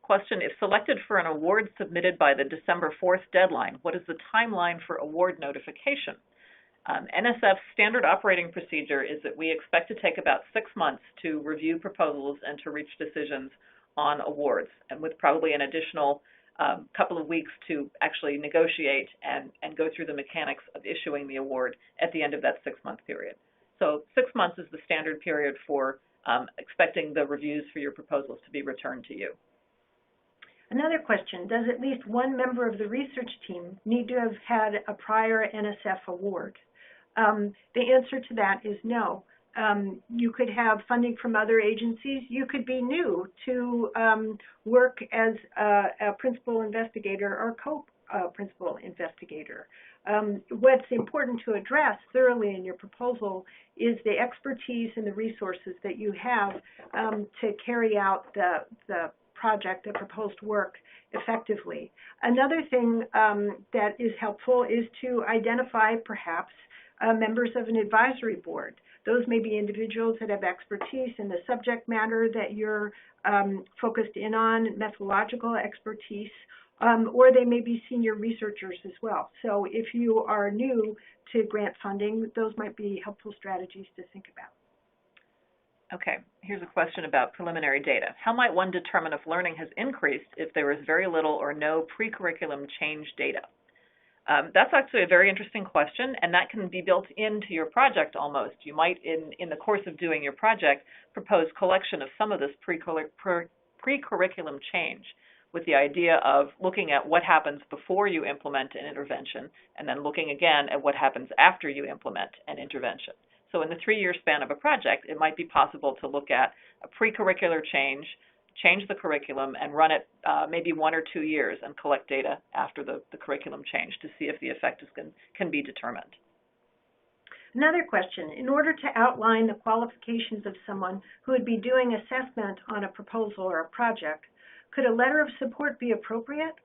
Question, if selected for an award submitted by the December 4th deadline, what is the timeline for award notification? NSF's standard operating procedure is that we expect to take about 6 months to review proposals and to reach decisions on awards, and with probably an additional couple of weeks to actually negotiate and go through the mechanics of issuing the award at the end of that 6-month period. So 6 months is the standard period for expecting the reviews for your proposals to be returned to you. Another question, does at least one member of the research team need to have had a prior NSF award? The answer to that is no. You could have funding from other agencies. You could be new to work as a principal investigator or co-principal investigator. What's important to address thoroughly in your proposal is the expertise and the resources that you have to carry out the project, the proposed work effectively. Another thing that is helpful is to identify perhaps members of an advisory board. Those may be individuals that have expertise in the subject matter that you're focused in on, methodological expertise, or they may be senior researchers as well. So if you are new to grant funding, those might be helpful strategies to think about. Okay, here's a question about preliminary data. How might one determine if learning has increased if there is very little or no pre-curriculum change data? That's actually a very interesting question, and that can be built into your project almost. You might, in the course of doing your project, propose collection of some of this pre-curriculum change with the idea of looking at what happens before you implement an intervention and then looking again at what happens after you implement an intervention. So in the 3-year span of a project, it might be possible to look at a pre-curricular change the curriculum, and run it maybe 1 or 2 years and collect data after the curriculum change to see if the effect can be determined. Another question, in order to outline the qualifications of someone who would be doing assessment on a proposal or a project, could a letter of support be appropriate?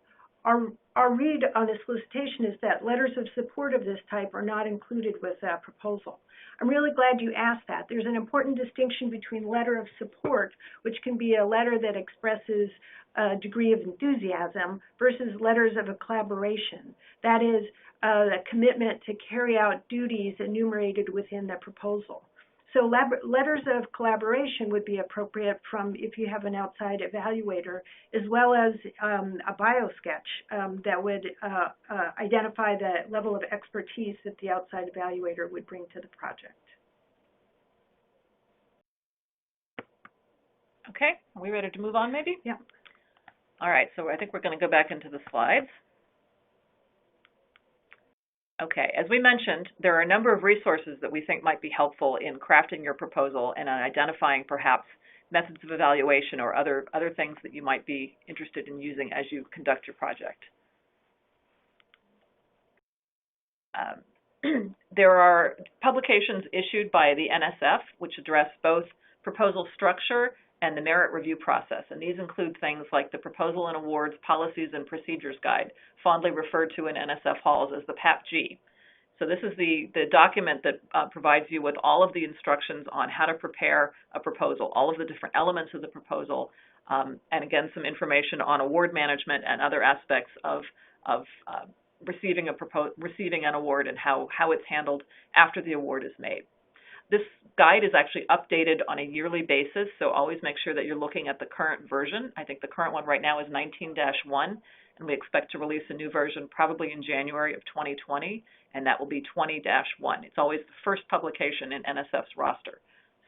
Our read on the solicitation is that letters of support of this type are not included with that proposal. I'm really glad you asked that. There's an important distinction between letter of support, which can be a letter that expresses a degree of enthusiasm, versus letters of a collaboration. That is a commitment to carry out duties enumerated within the proposal. So letters of collaboration would be appropriate from if you have an outside evaluator, as well as a biosketch that would identify the level of expertise that the outside evaluator would bring to the project. Okay, are we ready to move on maybe? Yeah. All right, so I think we're going to go back into the slides. Okay, as we mentioned, there are a number of resources that we think might be helpful in crafting your proposal and identifying perhaps methods of evaluation or other things that you might be interested in using as you conduct your project. There are publications issued by the NSF which address both proposal structure and the merit review process, and these include things like the Proposal and Awards Policies and Procedures Guide, fondly referred to in NSF halls as the PAPG. So this is the document that provides you with all of the instructions on how to prepare a proposal, all of the different elements of the proposal, and again, some information on award management and other aspects of receiving an award and how it's handled after the award is made. This guide is actually updated on a yearly basis, so always make sure that you're looking at the current version. I think the current one right now is 19-1, and we expect to release a new version probably in January of 2020, and that will be 20-1. It's always the first publication in NSF's roster,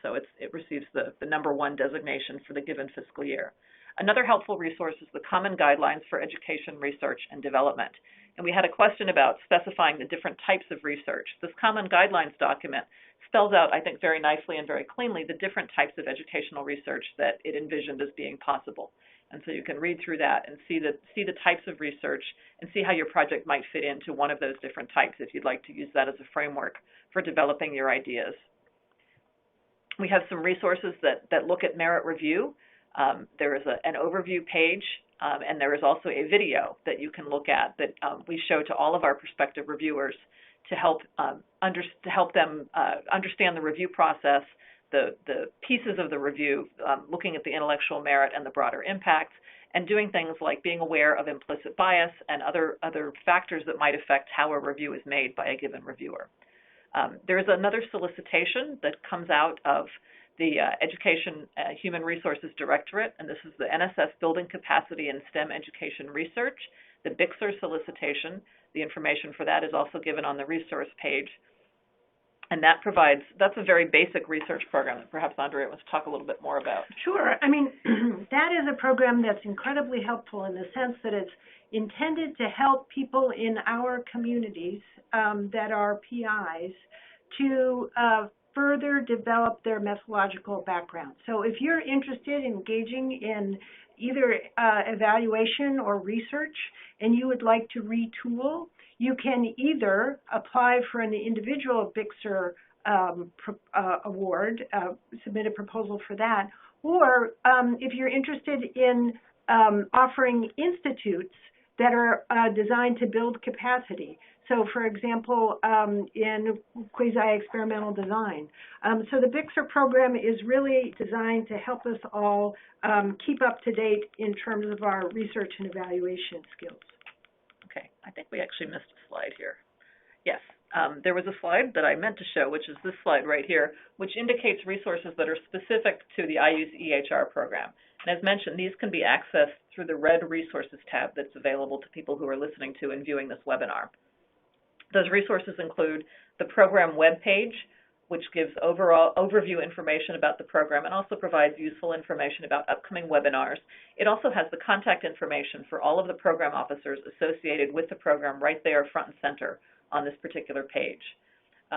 so it receives the #1 designation for the given fiscal year. Another helpful resource is the Common Guidelines for Education Research and Development. And we had a question about specifying the different types of research. This Common Guidelines document spells out, I think, very nicely and very cleanly the different types of educational research that it envisioned as being possible. And so you can read through that and see the types of research and see how your project might fit into one of those different types if you'd like to use that as a framework for developing your ideas. We have some resources that look at merit review. There is an overview page, and there is also a video that you can look at that we show to all of our prospective reviewers to help them understand the review process, the pieces of the review, looking at the intellectual merit and the broader impacts, and doing things like being aware of implicit bias and other factors that might affect how a review is made by a given reviewer. There is another solicitation that comes out of the Education Human Resources Directorate, and this is the NSF Building Capacity in STEM Education Research, the BICSR solicitation. The information for that is also given on the resource page. And that's a very basic research program that perhaps Andrea wants to talk a little bit more about. Sure. I mean, that is a program that's incredibly helpful in the sense that it's intended to help people in our communities that are PIs to further develop their methodological background. So if you're interested in engaging in either evaluation or research and you would like to retool, you can either apply for an individual BICSR award, submit a proposal for that, or if you're interested in offering institutes that are designed to build capacity. So, for example, in quasi-experimental design. So the BICSR program is really designed to help us all keep up to date in terms of our research and evaluation skills. Okay, I think we actually missed a slide here. Yes, there was a slide that I meant to show, which is this slide right here, which indicates resources that are specific to the IUSE EHR program. And as mentioned, these can be accessed through the red resources tab that's available to people who are listening to and viewing this webinar. Those resources include the program webpage, which gives overview information about the program and also provides useful information about upcoming webinars. It also has the contact information for all of the program officers associated with the program right there front and center on this particular page.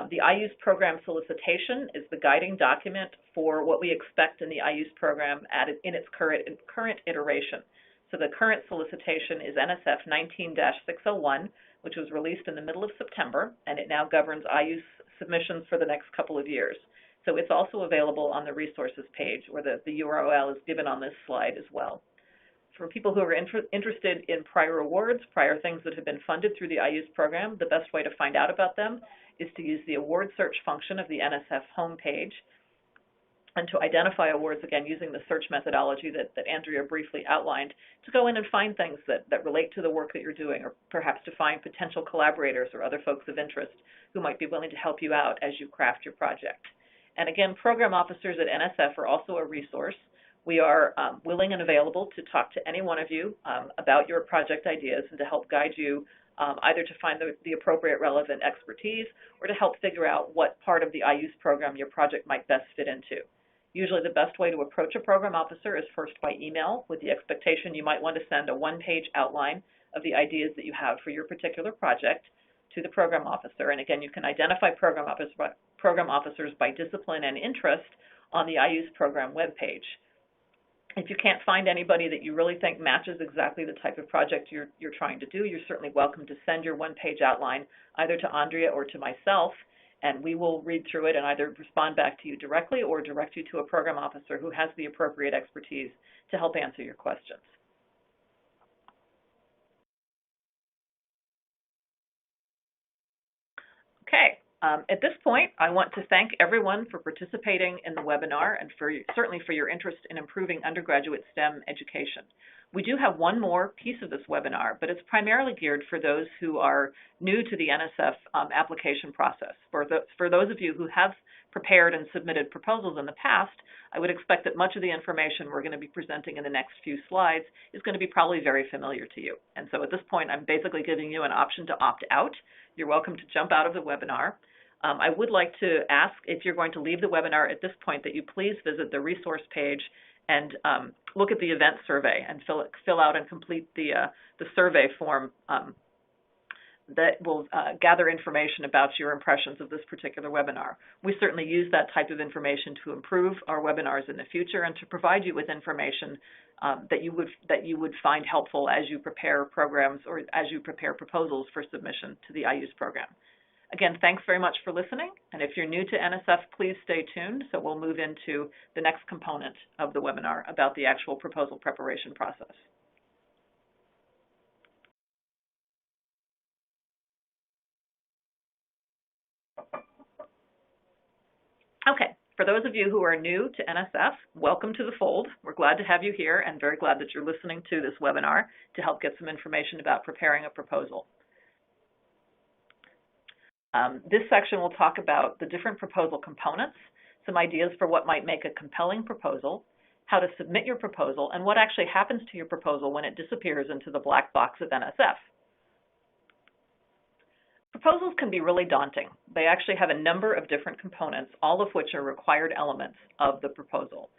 The IUSE program solicitation is the guiding document for what we expect in the IUSE program in its current iteration. So the current solicitation is NSF 19-601, which was released in the middle of September, and it now governs IUSE submissions for the next couple of years. So it's also available on the resources page, or the URL is given on this slide as well. For people who are interested in prior awards, prior things that have been funded through the IUSE program, the best way to find out about them is to use the award search function of the NSF homepage, and to identify awards, again, using the search methodology that Andrea briefly outlined, to go in and find things that relate to the work that you're doing, or perhaps to find potential collaborators or other folks of interest who might be willing to help you out as you craft your project. And again, program officers at NSF are also a resource. We are willing and available to talk to any one of you about your project ideas and to help guide you either to find the appropriate relevant expertise or to help figure out what part of the IUSE program your project might best fit into. Usually the best way to approach a program officer is first by email, with the expectation you might want to send a one-page outline of the ideas that you have for your particular project to the program officer. And again, you can identify program officers by discipline and interest on the IUSE program webpage. If you can't find anybody that you really think matches exactly the type of project you're trying to do, you're certainly welcome to send your one-page outline either to Andrea or to myself, and we will read through it and either respond back to you directly or direct you to a program officer who has the appropriate expertise to help answer your questions. Okay. At this point, I want to thank everyone for participating in the webinar and certainly for your interest in improving undergraduate STEM education. We do have one more piece of this webinar, but it's primarily geared for those who are new to the NSF application process. For those of you who have prepared and submitted proposals in the past, I would expect that much of the information we're going to be presenting in the next few slides is going to be probably very familiar to you. And so at this point, I'm basically giving you an option to opt out. You're welcome to jump out of the webinar. I would like to ask, if you're going to leave the webinar at this point, that you please visit the resource page and look at the event survey and fill out and complete the survey form that will gather information about your impressions of this particular webinar. We certainly use that type of information to improve our webinars in the future and to provide you with information that you would find helpful as you prepare programs or as you prepare proposals for submission to the IUSE program. Again, thanks very much for listening, and if you're new to NSF, please stay tuned, so we'll move into the next component of the webinar about the actual proposal preparation process. Okay, for those of you who are new to NSF, welcome to the fold. We're glad to have you here and very glad that you're listening to this webinar to help get some information about preparing a proposal. This section will talk about the different proposal components, some ideas for what might make a compelling proposal, how to submit your proposal, and what actually happens to your proposal when it disappears into the black box of NSF. Proposals can be really daunting. They actually have a number of different components, all of which are required elements of the proposal.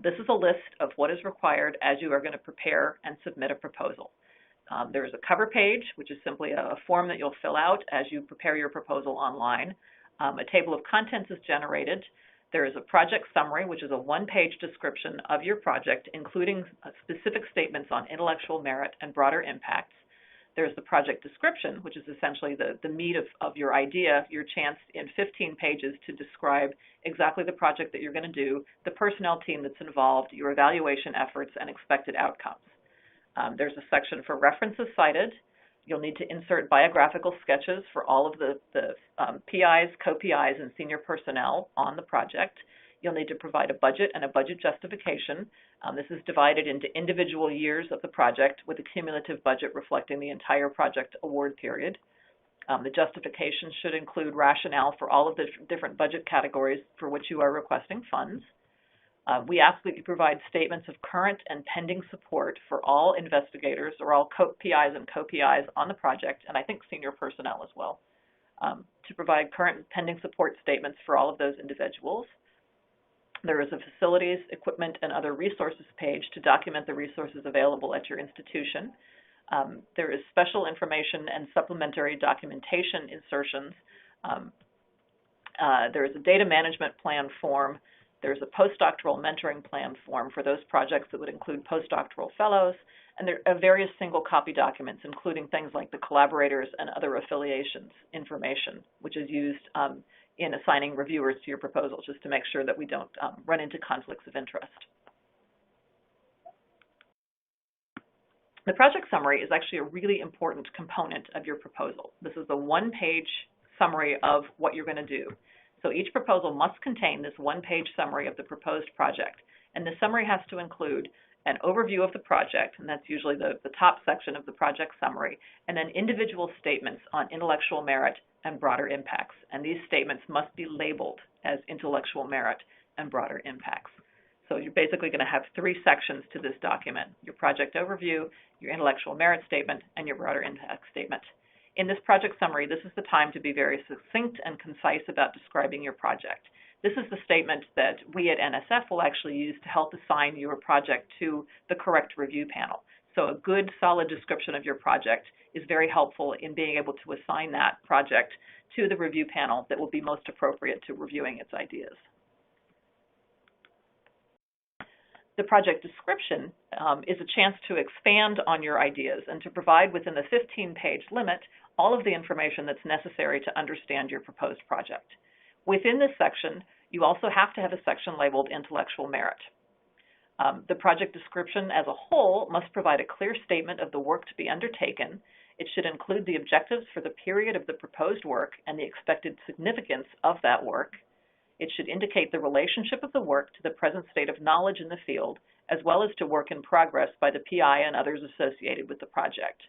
This is a list of what is required as you are going to prepare and submit a proposal. There is a cover page, which is simply a form that you'll fill out as you prepare your proposal online. A table of contents is generated. There is a project summary, which is a one-page description of your project, including specific statements on intellectual merit and broader impacts. There's the project description, which is essentially the meat of your idea, your chance in 15 pages to describe exactly the project that you're going to do, the personnel team that's involved, your evaluation efforts, and expected outcomes. There's a section for references cited. You'll need to insert biographical sketches for all of the PIs, co-PIs, and senior personnel on the project. You'll need to provide a budget and a budget justification. This is divided into individual years of the project with a cumulative budget reflecting the entire project award period. The justification should include rationale for all of the different budget categories for which you are requesting funds. We ask that you provide statements of current and pending support for all investigators or all PIs and co-PIs on the project, and I think senior personnel as well, to provide current and pending support statements for all of those individuals. There is a facilities, equipment, and other resources page to document the resources available at your institution. There is special information and supplementary documentation insertions. There is a data management plan form. There's a postdoctoral mentoring plan form for those projects that would include postdoctoral fellows, and there are various single copy documents, including things like the collaborators and other affiliations information, which is used in assigning reviewers to your proposal, just to make sure that we don't run into conflicts of interest. The project summary is actually a really important component of your proposal. This is the one-page summary of what you're going to do. So each proposal must contain this one-page summary of the proposed project. And the summary has to include an overview of the project, and that's usually the top section of the project summary, and then individual statements on intellectual merit and broader impacts. And these statements must be labeled as intellectual merit and broader impacts. So you're basically going to have three sections to this document: your project overview, your intellectual merit statement, and your broader impact statement. In this project summary, this is the time to be very succinct and concise about describing your project. This is the statement that we at NSF will actually use to help assign your project to the correct review panel. So a good, solid description of your project is very helpful in being able to assign that project to the review panel that will be most appropriate to reviewing its ideas. The project description is a chance to expand on your ideas and to provide within the 15-page limit all of the information that's necessary to understand your proposed project. Within this section, you also have to have a section labeled intellectual merit. The project description as a whole must provide a clear statement of the work to be undertaken. It should include the objectives for the period of the proposed work and the expected significance of that work. It should indicate the relationship of the work to the present state of knowledge in the field, as well as to work in progress by the PI and others associated with the project.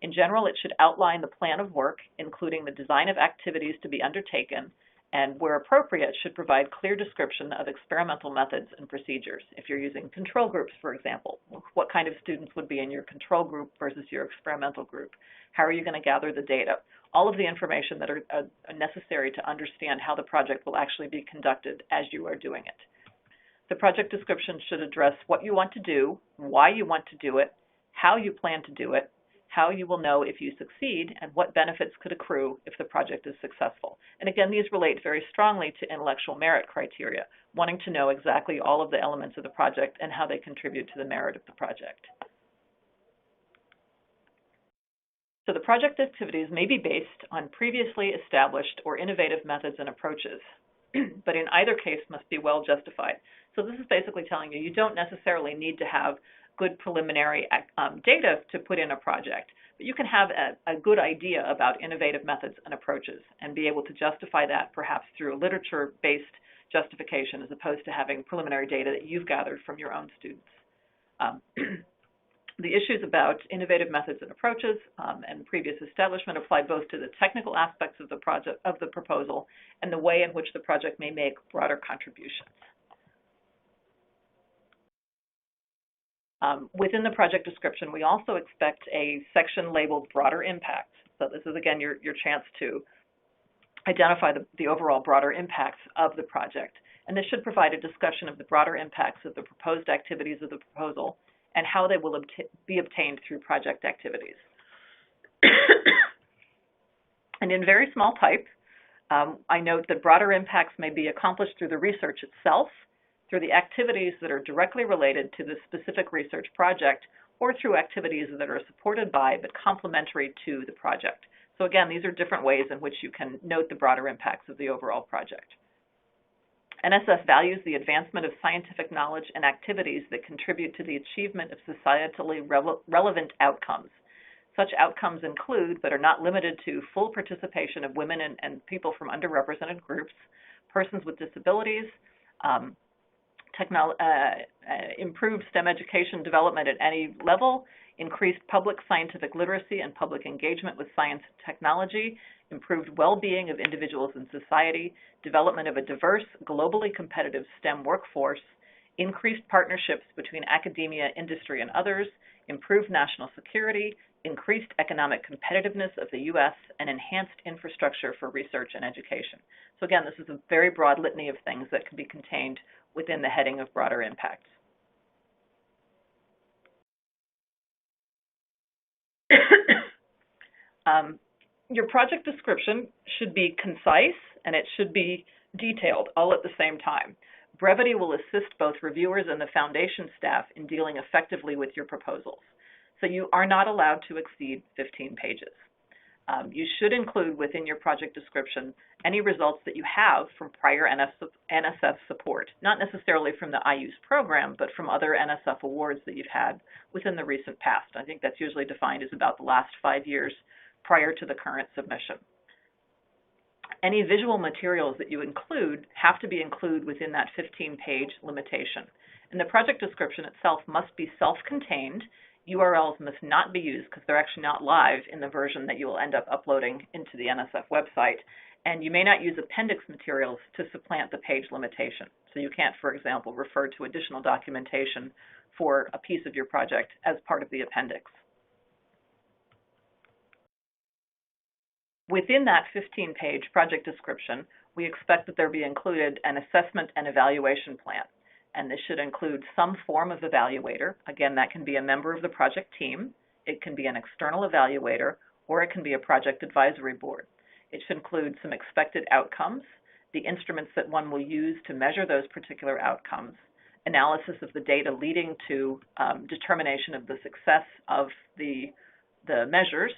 In general, it should outline the plan of work, including the design of activities to be undertaken, and where appropriate, should provide clear description of experimental methods and procedures. If you're using control groups, for example, what kind of students would be in your control group versus your experimental group? How are you going to gather the data? All of the information that are necessary to understand how the project will actually be conducted as you are doing it. The project description should address what you want to do, why you want to do it, how you plan to do it, how you will know if you succeed, and what benefits could accrue if the project is successful. And again, these relate very strongly to intellectual merit criteria, wanting to know exactly all of the elements of the project and how they contribute to the merit of the project. So the project activities may be based on previously established or innovative methods and approaches, but in either case must be well justified. So this is basically telling you don't necessarily need to have good preliminary data to put in a project, but you can have a good idea about innovative methods and approaches and be able to justify that perhaps through a literature-based justification as opposed to having preliminary data that you've gathered from your own students. The issues about innovative methods and approaches and previous establishment apply both to the technical aspects of the project, of the proposal, and the way in which the project may make broader contributions. Within the project description, we also expect a section labeled broader impacts. So this is, again, your chance to identify the overall broader impacts of the project. And this should provide a discussion of the broader impacts of the proposed activities of the proposal and how they will be obtained through project activities. And in very small type, I note that broader impacts may be accomplished through the research itself, through the activities that are directly related to the specific research project, or through activities that are supported by but complementary to the project. So again, these are different ways in which you can note the broader impacts of the overall project. NSF values the advancement of scientific knowledge and activities that contribute to the achievement of societally relevant outcomes. Such outcomes include, but are not limited to, full participation of women and people from underrepresented groups, persons with disabilities, improved STEM education development at any level, increased public scientific literacy and public engagement with science and technology, improved well-being of individuals in society, development of a diverse, globally competitive STEM workforce, increased partnerships between academia, industry, and others, improved national security, increased economic competitiveness of the U.S., and enhanced infrastructure for research and education. So again, this is a very broad litany of things that can be contained within the heading of broader impacts. Your project description should be concise and it should be detailed all at the same time. Brevity will assist both reviewers and the foundation staff in dealing effectively with your proposals. So you are not allowed to exceed 15 pages. You should include within your project description any results that you have from prior NSF support, not necessarily from the IUSE program, but from other NSF awards that you've had within the recent past. I think that's usually defined as about the last 5 years prior to the current submission. Any visual materials that you include have to be included within that 15-page limitation. And the project description itself must be self-contained. URLs must not be used because they're actually not live in the version that you will end up uploading into the NSF website. And you may not use appendix materials to supplant the page limitation. So you can't, for example, refer to additional documentation for a piece of your project as part of the appendix. Within that 15-page project description, we expect that there be included an assessment and evaluation plan. And this should include some form of evaluator. Again, that can be a member of the project team, it can be an external evaluator, or it can be a project advisory board. It should include some expected outcomes, the instruments that one will use to measure those particular outcomes, analysis of the data leading to determination of the success of the measures,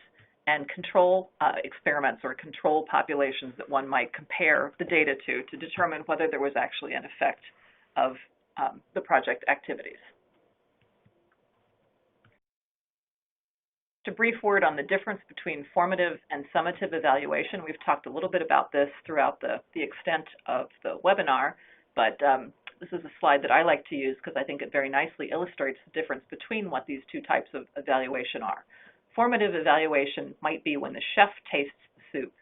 and control experiments or control populations that one might compare the data to determine whether there was actually an effect of the project activities. Just a brief word on the difference between formative and summative evaluation. We've talked a little bit about this throughout the extent of the webinar, but this is a slide that I like to use because I think it very nicely illustrates the difference between what these two types of evaluation are. Formative evaluation might be when the chef tastes the soup.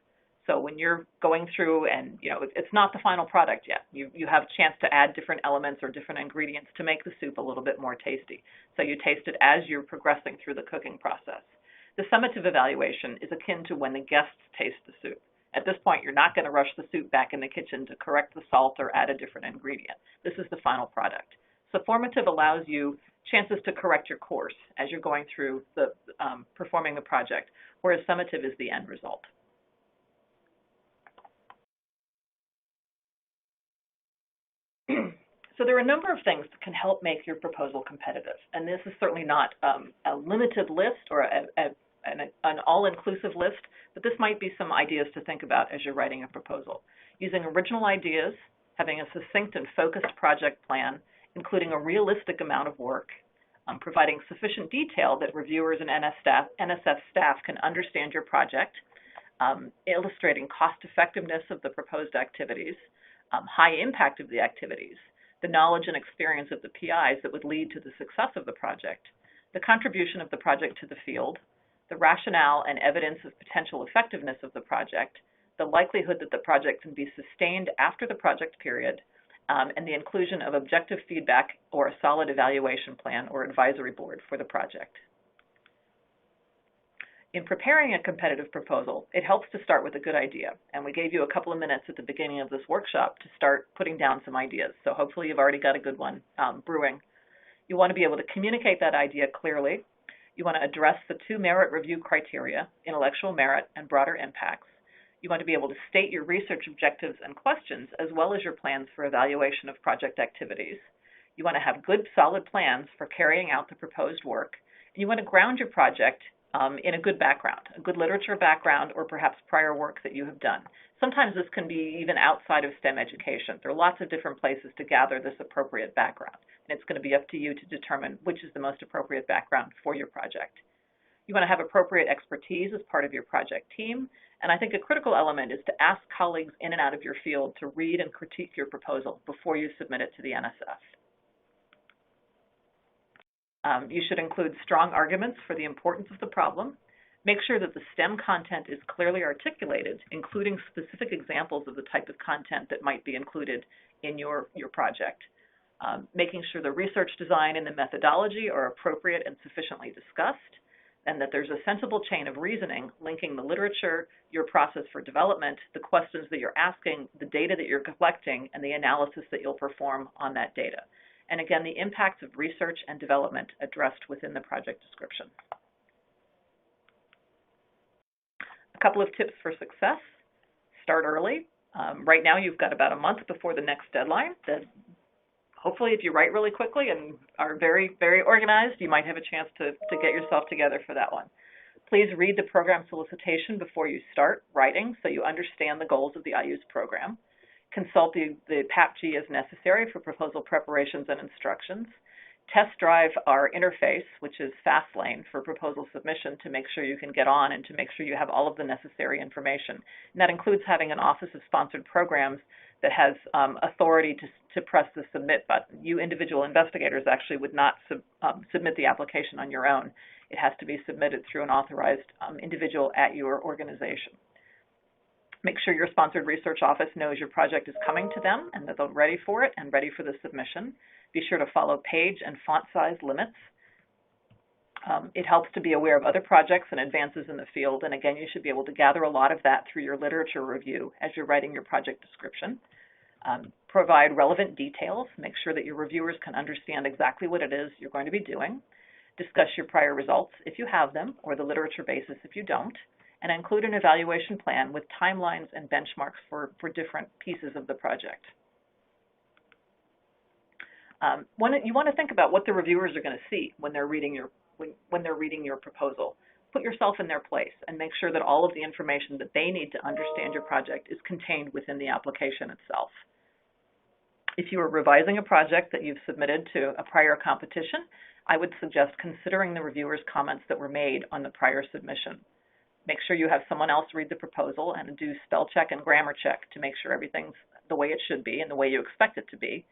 So when you're going through and, it's not the final product yet. You have a chance to add different elements or different ingredients to make the soup a little bit more tasty. So you taste it as you're progressing through the cooking process. The summative evaluation is akin to when the guests taste the soup. At this point, you're not going to rush the soup back in the kitchen to correct the salt or add a different ingredient. This is the final product. So formative allows you chances to correct your course as you're going through the performing the project, whereas summative is the end result. So there are a number of things that can help make your proposal competitive, and this is certainly not a limited list or an all-inclusive list, but this might be some ideas to think about as you're writing a proposal. Using original ideas, having a succinct and focused project plan, including a realistic amount of work, providing sufficient detail that reviewers and NSF staff can understand your project, illustrating cost effectiveness of the proposed activities, high impact of the activities, the knowledge and experience of the PIs that would lead to the success of the project, the contribution of the project to the field, the rationale and evidence of potential effectiveness of the project, the likelihood that the project can be sustained after the project period, and the inclusion of objective feedback or a solid evaluation plan or advisory board for the project. In preparing a competitive proposal, it helps to start with a good idea, and we gave you a couple of minutes at the beginning of this workshop to start putting down some ideas, so hopefully you've already got a good one brewing. You want to be able to communicate that idea clearly. You want to address the two merit review criteria, intellectual merit and broader impacts. You want to be able to state your research objectives and questions, as well as your plans for evaluation of project activities. You want to have good, solid plans for carrying out the proposed work. And you want to ground your project in a good background, a good literature background, or perhaps prior work that you have done. Sometimes this can be even outside of STEM education. There are lots of different places to gather this appropriate background, and it's going to be up to you to determine which is the most appropriate background for your project. You want to have appropriate expertise as part of your project team, and I think a critical element is to ask colleagues in and out of your field to read and critique your proposal before you submit it to the NSF. You should include strong arguments for the importance of the problem. Make sure that the STEM content is clearly articulated, including specific examples of the type of content that might be included in your project. Making sure the research design and the methodology are appropriate and sufficiently discussed, and that there's a sensible chain of reasoning linking the literature, your process for development, the questions that you're asking, the data that you're collecting, and the analysis that you'll perform on that data. And again, the impacts of research and development addressed within the project description. A couple of tips for success. Start early. Right now, you've got about a month before the next deadline. Hopefully, if you write really quickly and are very, very organized, you might have a chance to get yourself together for that one. Please read the program solicitation before you start writing so you understand the goals of the IUSE program. Consult the PAPG as necessary for proposal preparations and instructions. Test drive our interface, which is FastLane, for proposal submission to make sure you can get on and to make sure you have all of the necessary information. And that includes having an Office of Sponsored Programs that has authority to press the submit button. You individual investigators actually would not submit the application on your own. It has to be submitted through an authorized individual at your organization. Make sure your sponsored research office knows your project is coming to them and that they're ready for it and ready for the submission. Be sure to follow page and font size limits. It helps to be aware of other projects and advances in the field, and again, you should be able to gather a lot of that through your literature review as you're writing your project description. Provide relevant details. Make sure that your reviewers can understand exactly what it is you're going to be doing. Discuss your prior results if you have them, or the literature basis if you don't, and include an evaluation plan with timelines and benchmarks for different pieces of the project. You want to think about what the reviewers are going to see when they're reading your proposal. Put yourself in their place and make sure that all of the information that they need to understand your project is contained within the application itself. If you are revising a project that you've submitted to a prior competition, I would suggest considering the reviewers' comments that were made on the prior submission. Make sure you have someone else read the proposal and do spell check and grammar check to make sure everything's the way it should be and the way you expect it to be.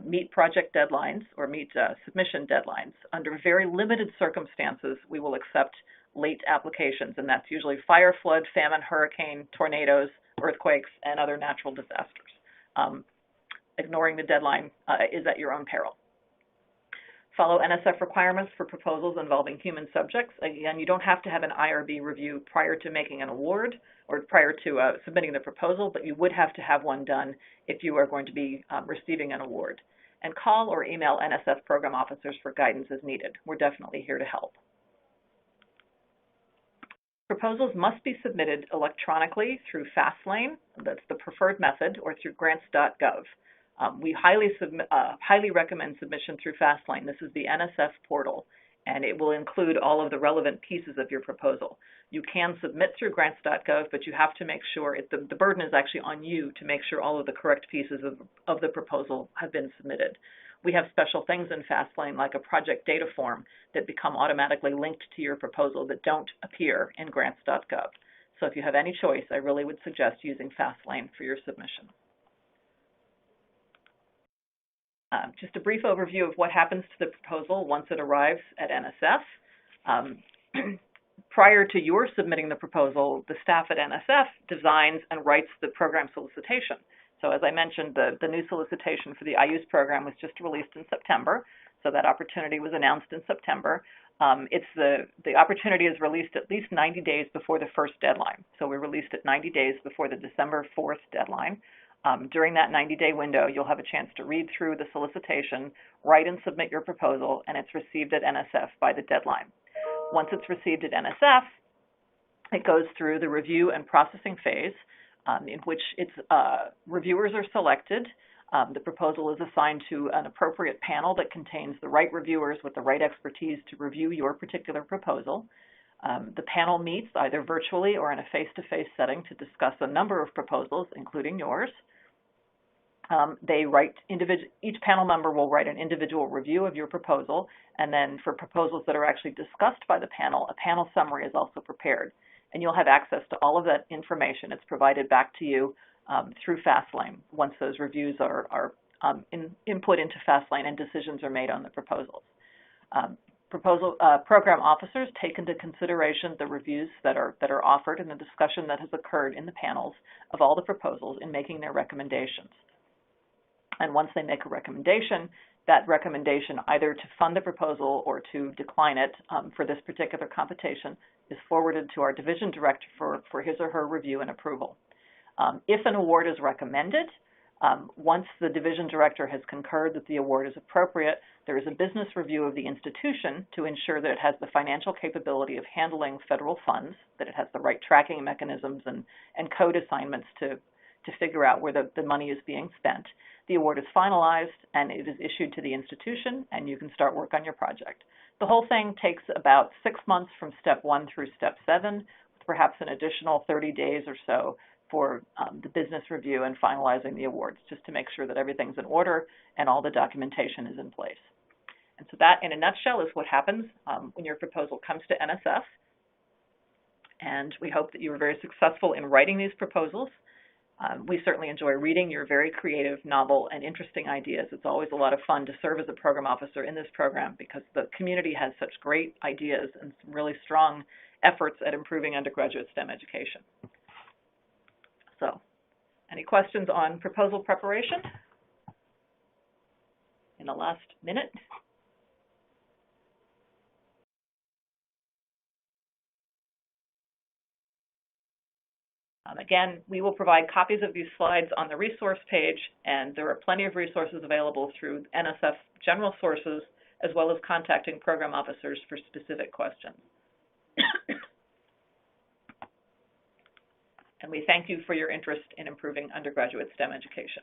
Meet project deadlines or meet submission deadlines. Under very limited circumstances, we will accept late applications, and that's usually fire, flood, famine, hurricane, tornadoes, earthquakes, and other natural disasters. Ignoring the deadline is at your own peril. Follow NSF requirements for proposals involving human subjects. Again, you don't have to have an IRB review prior to making an award or prior to submitting the proposal, but you would have to have one done if you are going to be receiving an award. And call or email NSF program officers for guidance as needed. We're definitely here to help. Proposals must be submitted electronically through FastLane, that's the preferred method, or through grants.gov. We highly recommend submission through FastLane. This is the NSF portal, and it will include all of the relevant pieces of your proposal. You can submit through grants.gov, but you have to make sure, the burden is actually on you to make sure all of the correct pieces of the proposal have been submitted. We have special things in FastLane like a project data form that become automatically linked to your proposal that don't appear in grants.gov. So if you have any choice, I really would suggest using FastLane for your submission. Just a brief overview of what happens to the proposal once it arrives at NSF. Prior to your submitting the proposal, the staff at NSF designs and writes the program solicitation. So as I mentioned, the new solicitation for the IUSE program was just released in September, so that opportunity was announced in September. The opportunity is released at least 90 days before the first deadline. So we released it 90 days before the December 4th deadline. During that 90-day window, you'll have a chance to read through the solicitation, write and submit your proposal, and it's received at NSF by the deadline. Once it's received at NSF, it goes through the review and processing phase, in which its reviewers are selected. The proposal is assigned to an appropriate panel that contains the right reviewers with the right expertise to review your particular proposal. The panel meets either virtually or in a face-to-face setting to discuss a number of proposals, including yours. Each panel member will write an individual review of your proposal, and then for proposals that are actually discussed by the panel, a panel summary is also prepared. And you'll have access to all of that information. It's provided back to you through FastLane once those reviews are input into FastLane and decisions are made on the proposals. Program officers take into consideration the reviews that are offered and the discussion that has occurred in the panels of all the proposals in making their recommendations. And once they make a recommendation, that recommendation either to fund the proposal or to decline it for this particular competition is forwarded to our division director for his or her review and approval. If an award is recommended, once the division director has concurred that the award is appropriate, there is a business review of the institution to ensure that it has the financial capability of handling federal funds, that it has the right tracking mechanisms and code assignments to to figure out where the money is being spent. The award is finalized and it is issued to the institution, and you can start work on your project. The whole thing takes about 6 months from step 1 through step 7, with perhaps an additional 30 days or so for the business review and finalizing the awards, just to make sure that everything's in order and all the documentation is in place. And so that, in a nutshell, is what happens when your proposal comes to NSF. And we hope that you were very successful in writing these proposals. We certainly enjoy reading your very creative, novel, and interesting ideas. It's always a lot of fun to serve as a program officer in this program because the community has such great ideas and some really strong efforts at improving undergraduate STEM education. So, any questions on proposal preparation in the last minute? Again, we will provide copies of these slides on the resource page, and there are plenty of resources available through NSF general sources, as well as contacting program officers for specific questions. And we thank you for your interest in improving undergraduate STEM education.